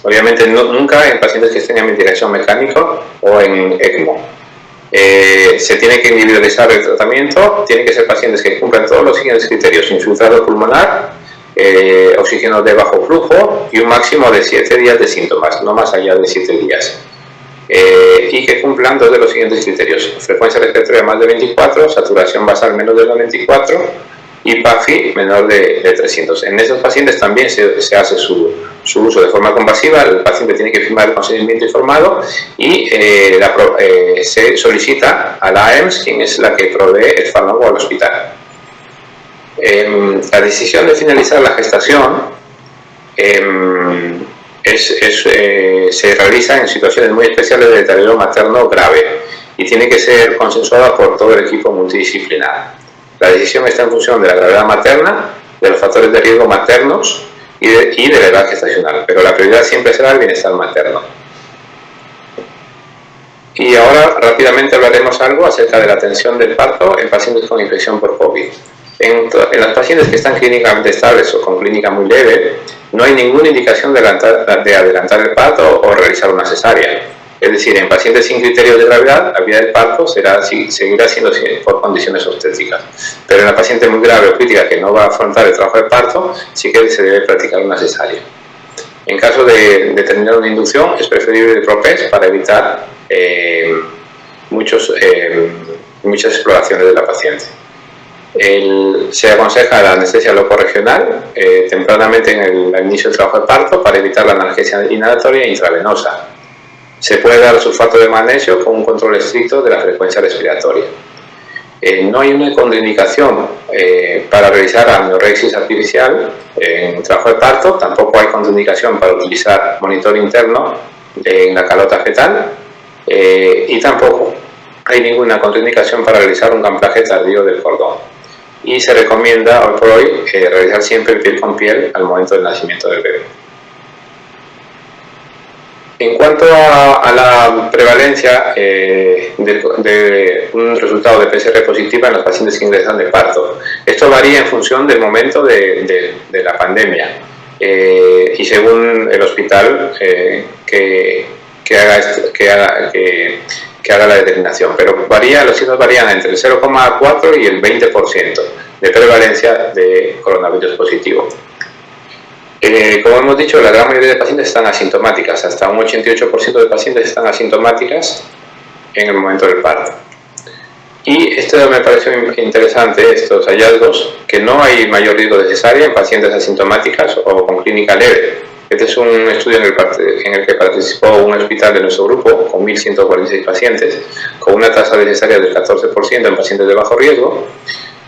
Obviamente nunca en pacientes que estén en ventilación mecánica o en ECMO. Se tiene que individualizar el tratamiento, tienen que ser pacientes que cumplan todos los siguientes criterios: infiltrado pulmonar, oxígeno de bajo flujo y un máximo de 7 días de síntomas, no más allá de 7 días. Y que cumplan dos de los siguientes criterios: frecuencia respiratoria más de 24, saturación basal menos de 94 y PAFI menor de 300. En esos pacientes también se hace su uso de forma compasiva. El paciente tiene que firmar el consentimiento informado y se solicita a la AEMS, quien es la que provee el fármaco al hospital. La decisión de finalizar la gestación se realiza en situaciones muy especiales de deterioro materno grave y tiene que ser consensuada por todo el equipo multidisciplinar. La decisión está en función de la gravedad materna, de los factores de riesgo maternos y de la edad gestacional, pero la prioridad siempre será el bienestar materno. Y ahora rápidamente hablaremos algo acerca de la atención del parto en pacientes con infección por COVID. En las pacientes que están clínicamente estables o con clínica muy leve, no hay ninguna indicación de adelantar el parto o realizar una cesárea. Es decir, en pacientes sin criterios de gravedad, la vía del parto seguirá siendo por condiciones obstétricas. Pero en la paciente muy grave o crítica que no va a afrontar el trabajo de parto, sí que se debe practicar una cesárea. En caso de terminar una inducción, es preferible el PROPES para evitar muchas exploraciones de la paciente. Se aconseja la anestesia locorregional tempranamente en el inicio del trabajo de parto para evitar la analgesia inhalatoria e intravenosa. Se puede dar sulfato de magnesio con un control estricto de la frecuencia respiratoria. No hay una contraindicación para realizar amniorexis artificial en trabajo de parto, tampoco hay contraindicación para utilizar monitor interno en la calota fetal y tampoco hay ninguna contraindicación para realizar un camplaje tardío del cordón. Y se recomienda hoy por hoy realizar siempre piel con piel al momento del nacimiento del bebé. En cuanto a la prevalencia de un resultado de PCR positiva en los pacientes que ingresan de parto, esto varía en función del momento de la pandemia y según el hospital que haga la determinación, pero los signos varían entre el 0,4 y el 20% de prevalencia de coronavirus positivo. Como hemos dicho, la gran mayoría de pacientes están asintomáticas, hasta un 88% de pacientes están asintomáticas en el momento del parto. Y esto me pareció interesante, estos hallazgos, que no hay mayor riesgo de cesárea en pacientes asintomáticas o con clínica leve. Este es un estudio en el que participó un hospital de nuestro grupo con 1.146 pacientes, con una tasa de cesárea del 14% en pacientes de bajo riesgo.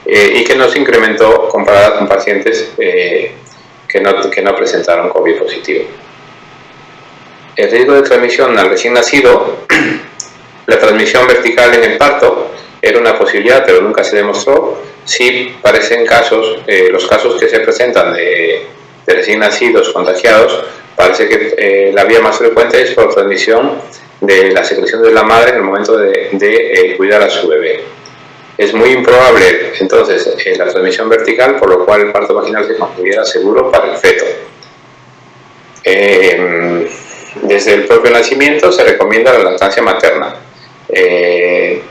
y que no se incrementó comparada con pacientes que no presentaron COVID positivo. El riesgo de transmisión al recién nacido, la transmisión vertical en el parto era una posibilidad, pero nunca se demostró. Sí parecen casos, los casos que se presentan de recién nacidos contagiados, parece que la vía más frecuente es por transmisión de la secreción de la madre en el momento de cuidar a su bebé. Es muy improbable entonces la transmisión vertical, por lo cual el parto vaginal se considera seguro para el feto. Desde el propio nacimiento se recomienda la lactancia materna. Es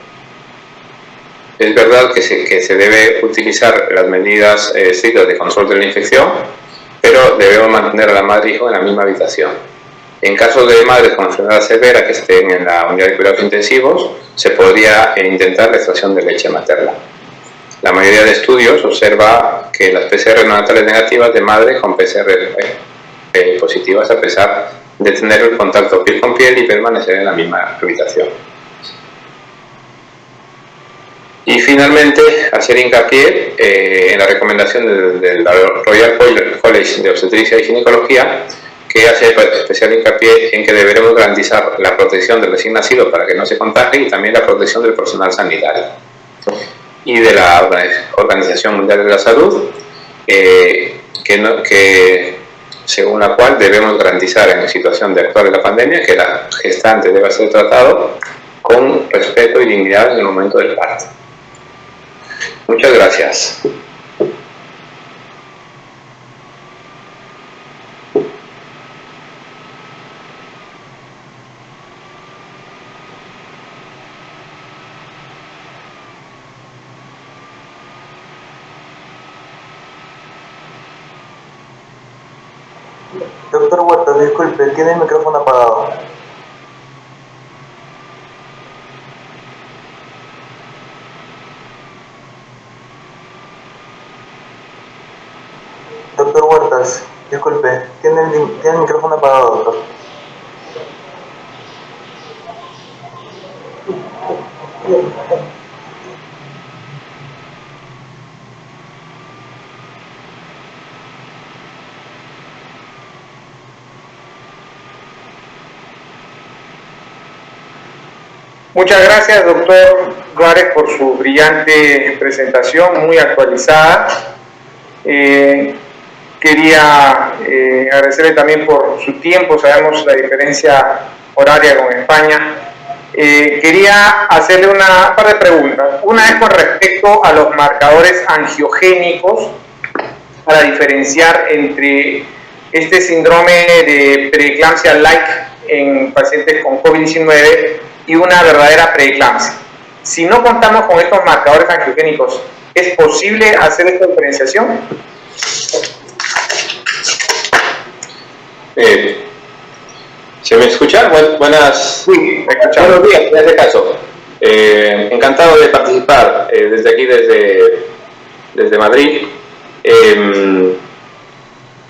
verdad que se debe utilizar las medidas estrictas de control de la infección, pero debemos mantener a la madre e hijo en la misma habitación. En caso de madres con enfermedad severa que estén en la unidad de cuidados intensivos, se podría intentar la extracción de leche materna. La mayoría de estudios observa que las PCR neonatales negativas de madres con PCR positivas, a pesar de tener el contacto piel con piel y permanecer en la misma habitación. Y finalmente, hacer hincapié en la recomendación del Royal College de Obstetricia y Ginecología, que hace especial hincapié en que deberemos garantizar la protección del recién nacido para que no se contagie y también la protección del personal sanitario y de la Organización Mundial de la Salud, según la cual debemos garantizar en la situación de actual de la pandemia que la gestante debe ser tratado con respeto y dignidad en el momento del parto. Muchas gracias. Doctor Huerta, disculpe, tiene el micrófono apagado. Doctor Huertas, disculpe, tiene el micrófono apagado, doctor. Muchas gracias, doctor Juárez, por su brillante presentación, muy actualizada. Quería agradecerle también por su tiempo, sabemos la diferencia horaria con España. Quería hacerle un par de preguntas. Una es con respecto a los marcadores angiogénicos, para diferenciar entre este síndrome de preeclampsia light en pacientes con COVID-19 y una verdadera preeclampsia. Si no contamos con estos marcadores angiogénicos, ¿es posible hacer esta diferenciación? ¿Se me escucha? Buenas. Sí, buenos días, en este caso. Encantado de participar desde aquí, desde Madrid.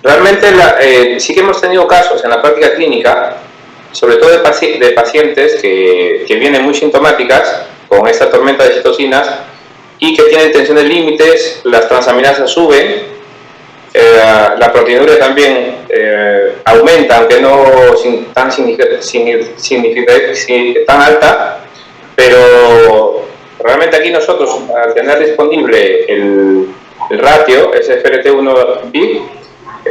Realmente sí que hemos tenido casos en la práctica clínica, sobre todo de pacientes que vienen muy sintomáticas con esta tormenta de citocinas y que tienen tensiones límites, las transaminasas suben, la proteinuria también aumenta, aunque no tan alta, pero realmente aquí nosotros, al tener disponible el ratio, SFRT1-B,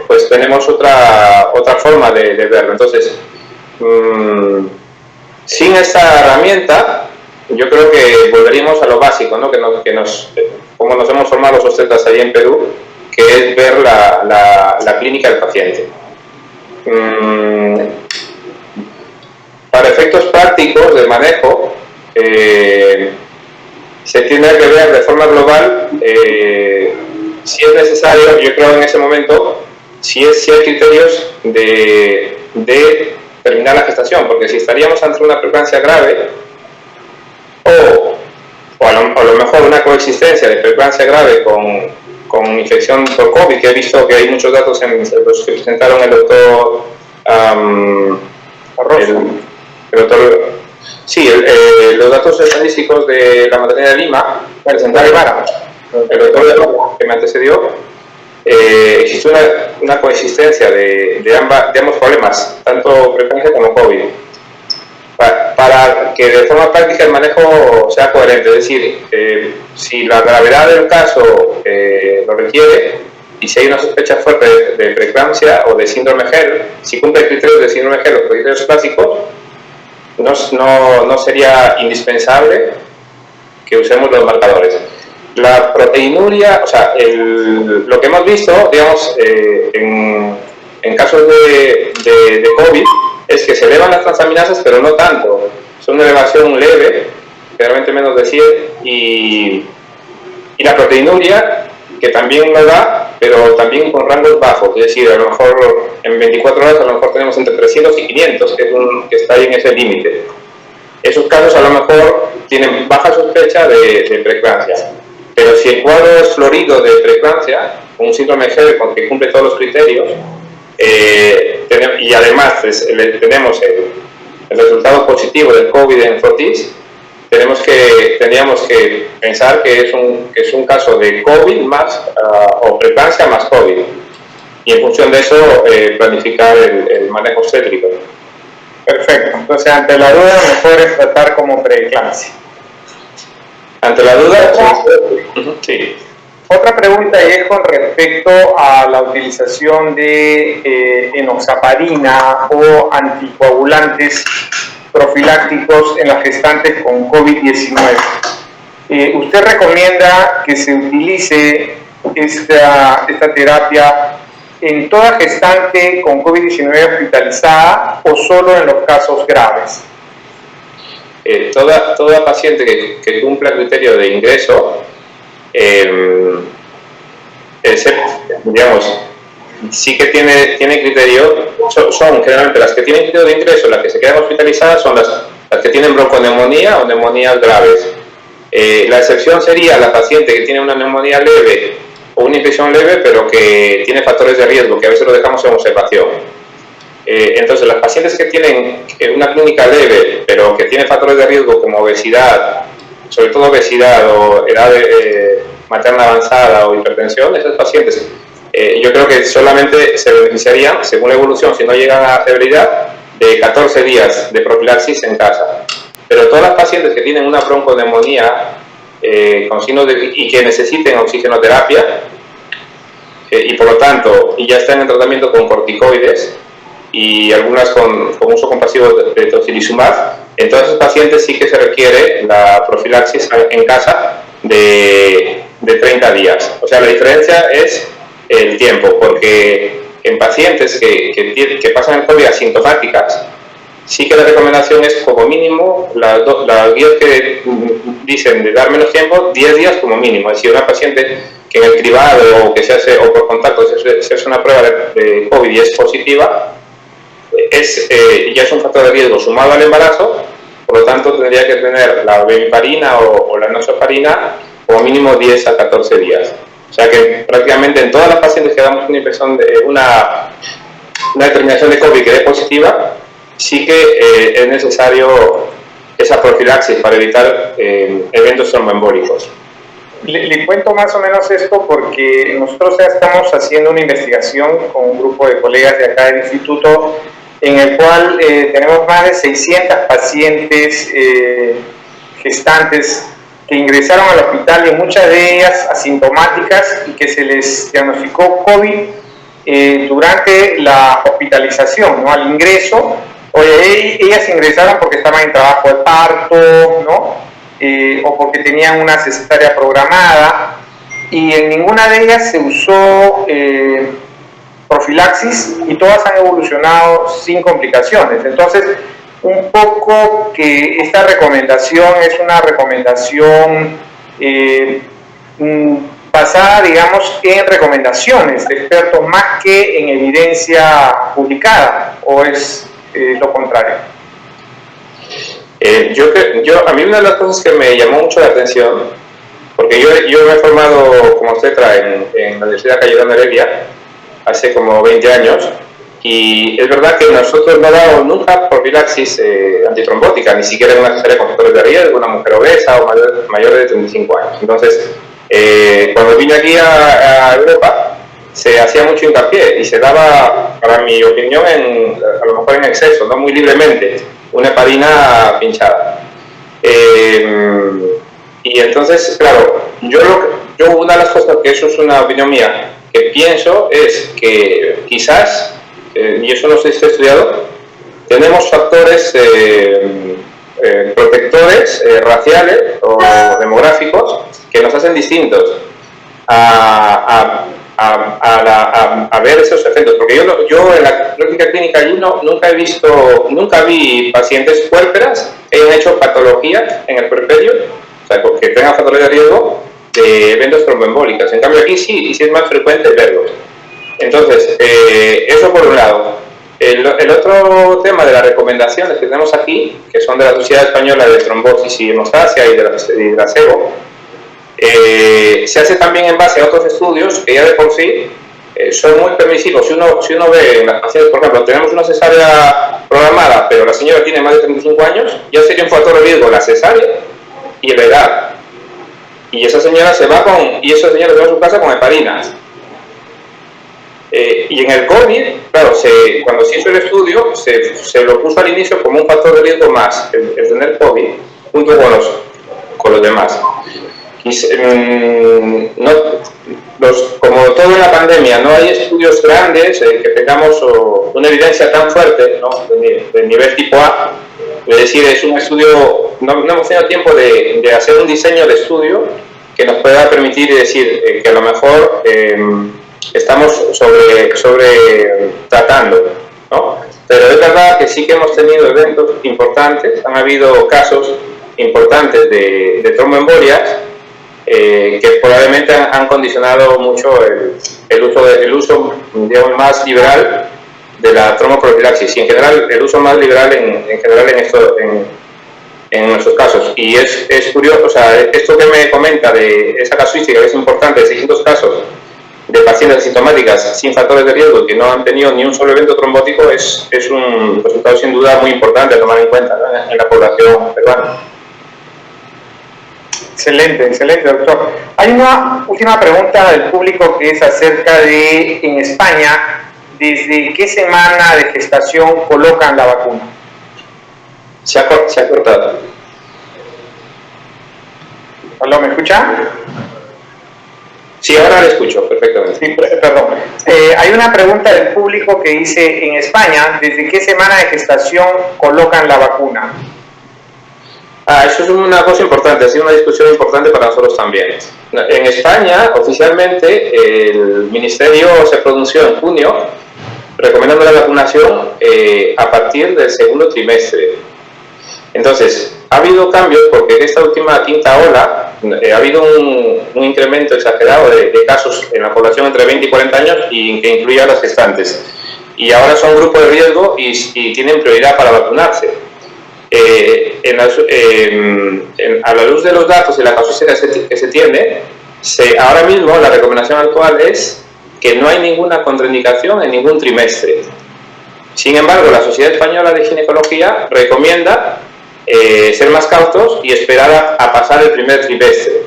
pues tenemos otra forma de verlo. Entonces, sin esta herramienta, yo creo que volveríamos a lo básico, ¿no? Como nos hemos formado los obstetras ahí en Perú, que es ver la clínica del paciente. Para efectos prácticos de manejo, se tiene que ver de forma global si es necesario, yo creo en ese momento, si hay criterios de terminar la gestación, porque si estaríamos ante una preeclampsia grave o a lo mejor una coexistencia de preeclampsia grave con infección por COVID, que he visto que hay muchos datos en los que presentaron el doctor los datos estadísticos de la maternidad de Lima, presentaron Ibarra. el doctor que me antecedió, existe una coexistencia de ambos problemas, tanto preeclampsia como COVID, para que de forma práctica el manejo sea coherente. Es decir, si la gravedad del caso lo requiere y si hay una sospecha fuerte de preeclampsia o de síndrome GERD, si cumple criterios de síndrome GERD o criterios clásicos, no sería indispensable que usemos los marcadores. La proteinuria, o sea, lo que hemos visto, digamos, en casos de COVID, es que se elevan las transaminasas, pero no tanto. Es una elevación leve, generalmente menos de 100, y la proteinuria, que también lo da, pero también con rangos bajos. Es decir, a lo mejor en 24 horas a lo mejor tenemos entre 300 y 500, que está ahí en ese límite. Esos casos a lo mejor tienen baja sospecha de preeclampsia. Pero si el cuadro es florido de preeclampsia, con un síndrome GERD que cumple todos los criterios, y además tenemos el resultado positivo del COVID en FORTIS, tendríamos que pensar que es un caso de COVID más o preeclampsia más COVID, y en función de eso planificar el manejo obstétrico. Perfecto. Entonces, ante la duda, lo mejor es tratar como preeclampsia. Ante la duda, sí. Otra pregunta es con respecto a la utilización de enoxaparina o anticoagulantes profilácticos en las gestantes con COVID-19. ¿Usted recomienda que se utilice esta terapia en toda gestante con COVID-19 hospitalizada o solo en los casos graves? Toda paciente que cumpla el criterio de ingreso, digamos, sí que tiene criterio, son generalmente las que tienen criterio de ingreso, las que se quedan hospitalizadas, son las que tienen bronconeumonía o neumonías graves. La excepción sería la paciente que tiene una neumonía leve o una infección leve, pero que tiene factores de riesgo, que a veces lo dejamos en observación. Entonces, las pacientes que tienen una clínica leve, pero que tienen factores de riesgo como obesidad, sobre todo obesidad o edad materna avanzada o hipertensión, esas pacientes yo creo que solamente se beneficiarían, según la evolución, si no llegan a severidad, de 14 días de profilaxis en casa. Pero todas las pacientes que tienen una bronconeumonía con signos y que necesiten oxigenoterapia y por lo tanto ya están en tratamiento con corticoides y algunas con uso compasivo de tocilizumab, en todos esos pacientes sí que se requiere la profilaxis en casa de 30 días. O sea, la diferencia es el tiempo, porque en pacientes que pasan el COVID asintomáticas, sí que la recomendación es como mínimo las guías que dicen de dar menos tiempo, 10 días como mínimo. Es decir, una paciente que en el cribado o que se hace o por contacto se hace una prueba de COVID y es positiva, ya es un factor de riesgo sumado al embarazo, por lo tanto tendría que tener la bemiparina o la enoxaparina como mínimo 10 a 14 días. O sea que prácticamente en todas las pacientes que damos una determinación de COVID que dé positiva, sí que es necesario esa profilaxis para evitar eventos tromboembólicos. Le cuento más o menos esto porque nosotros ya estamos haciendo una investigación con un grupo de colegas de acá del instituto en el cual tenemos más de 600 pacientes gestantes que ingresaron al hospital y muchas de ellas asintomáticas y que se les diagnosticó COVID durante la hospitalización, ¿no? Al ingreso. Oye, ellas ingresaron porque estaban en trabajo de parto, ¿no? O porque tenían una cesárea programada, y en ninguna de ellas se usó profilaxis y todas han evolucionado sin complicaciones. Entonces, un poco que esta recomendación es una recomendación basada, digamos, en recomendaciones de expertos más que en evidencia publicada, o es lo contrario. A mí una de las cosas que me llamó mucho la atención, porque yo me he formado como obstetra en la Universidad Cayetano Heredia hace como 20 años, y es verdad que nosotros no damos nunca profilaxis antitrombótica, ni siquiera en una cesárea con factores de riesgo, una mujer obesa o mayor de 35 años. Entonces, Cuando vine aquí a Europa, se hacía mucho hincapié y se daba, para mi opinión, a lo mejor en exceso, no muy libremente, una heparina pinchada. Y entonces, claro, yo una de las cosas, que eso es una opinión mía, que pienso es que quizás, y eso no sé si está estudiado, tenemos factores protectores raciales o demográficos que nos hacen distintos a ver esos efectos, porque yo en la práctica clínica allí nunca vi pacientes puérperas que hayan hecho patología en el puerperio, o sea, que tengan patología de riesgo de eventos tromboembólicas. En cambio aquí sí es más frecuente verlos. Entonces, eso por un lado. El otro tema de las recomendaciones que tenemos aquí, que son de la Sociedad Española de Trombosis y Hemostasia y de la SEGO, se hace también en base a otros estudios que ya de por sí son muy permisivos. Si uno ve en las pacientes, por ejemplo, tenemos una cesárea programada, pero la señora tiene más de 35 años, ya sería un factor de riesgo la cesárea y la edad. Y esa señora se va a su casa con heparinas. Y en el COVID, claro, cuando se hizo el estudio, se lo puso al inicio como un factor de riesgo más, el tener COVID, junto con los demás. Como todo en la pandemia, no hay estudios grandes que tengamos una evidencia tan fuerte, ¿no? de nivel tipo A. Es decir, es un estudio, no hemos tenido tiempo de hacer un diseño de estudio que nos pueda permitir decir que a lo mejor estamos sobre tratando, ¿no? Pero es verdad que sí que hemos tenido eventos importantes, han habido casos importantes de tromboembolias que probablemente han condicionado mucho el uso digamos, más liberal de la tromboprofilaxis y en general el uso más liberal en nuestros casos. Y es curioso, o sea, esto que me comenta de esa casuística que es importante, de 600 casos de pacientes asintomáticas sin factores de riesgo que no han tenido ni un solo evento trombótico es un resultado sin duda muy importante a tomar en cuenta, ¿no? en la población peruana. Excelente, doctor. Hay una última pregunta del público que es acerca de, en España, ¿desde qué semana de gestación colocan la vacuna? Se ha cortado. ¿Aló, me escucha? Sí, ahora lo escucho perfectamente. Sí, perdón. Hay una pregunta del público que dice, en España, ¿desde qué semana de gestación colocan la vacuna? Eso es una cosa importante, ha sido una discusión importante para nosotros también. En España, oficialmente, el Ministerio se pronunció en junio recomendando la vacunación a partir del segundo trimestre. Entonces, ha habido cambios porque en esta última quinta ola ha habido un incremento exagerado de casos en la población entre 20 y 40 años y que incluye a las gestantes. Y ahora son grupos de riesgo y tienen prioridad para vacunarse. A la luz de los datos y la casuística que se tiene, ahora mismo la recomendación actual es que no hay ninguna contraindicación en ningún trimestre. Sin embargo, la Sociedad Española de Ginecología recomienda ser más cautos y esperar a pasar el primer trimestre.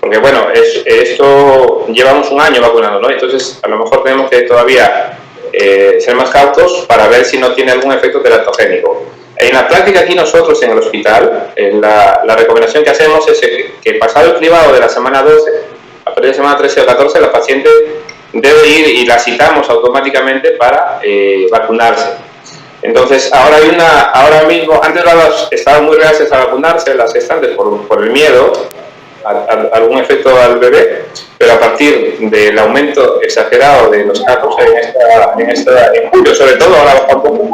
Porque bueno, esto llevamos un año vacunando, ¿no? Entonces a lo mejor tenemos que todavía ser más cautos para ver si no tiene algún efecto teratogénico. En la práctica aquí nosotros en el hospital, la recomendación que hacemos es que pasado el cribado de la semana 12, a partir de la semana 13 o 14, la paciente debe ir y la citamos automáticamente para vacunarse. Entonces, ahora mismo, antes estaban muy reacias a vacunarse las gestantes por el miedo a algún efecto al bebé, pero a partir del aumento exagerado de los casos en julio, sobre todo, ahora baja un poco,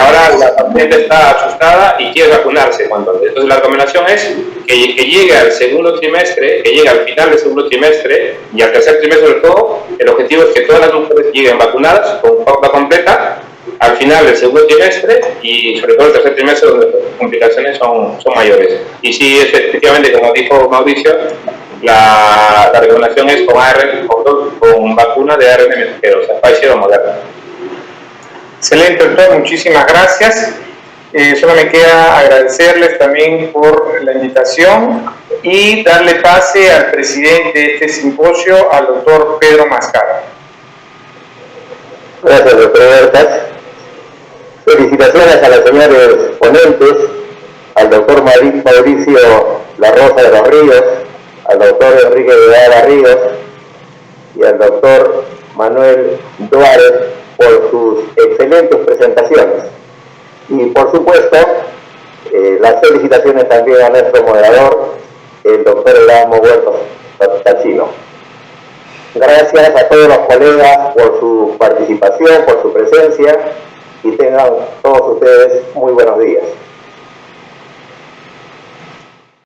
ahora la paciente está asustada y quiere vacunarse cuanto antes. Entonces la recomendación es que llegue al segundo trimestre, que llegue al final del segundo trimestre y al tercer trimestre sobre todo, el objetivo es que todas las mujeres lleguen vacunadas con pauta completa al final del segundo trimestre y sobre todo el tercer trimestre donde las complicaciones son mayores. Y sí, efectivamente, como dijo Mauricio, la recomendación es con vacuna de ARN mensajero, o sea, Pfizer o Moderna. Excelente, doctor, muchísimas gracias. Solo me queda agradecerles también por la invitación y darle pase al presidente de este simposio, al doctor Pedro Mascara. Gracias, doctor Huertas. Felicitaciones a los señores ponentes, al doctor Mauricio La Rosa de los Ríos, al doctor Enrique Guevara Ríos y al doctor Manuel Duárez por sus excelentes presentaciones. Y por supuesto, las felicitaciones también a nuestro moderador, el doctor Erasmo Huertas Tachino. Gracias a todos los colegas por su participación, por su presencia, y tengan todos ustedes muy buenos días.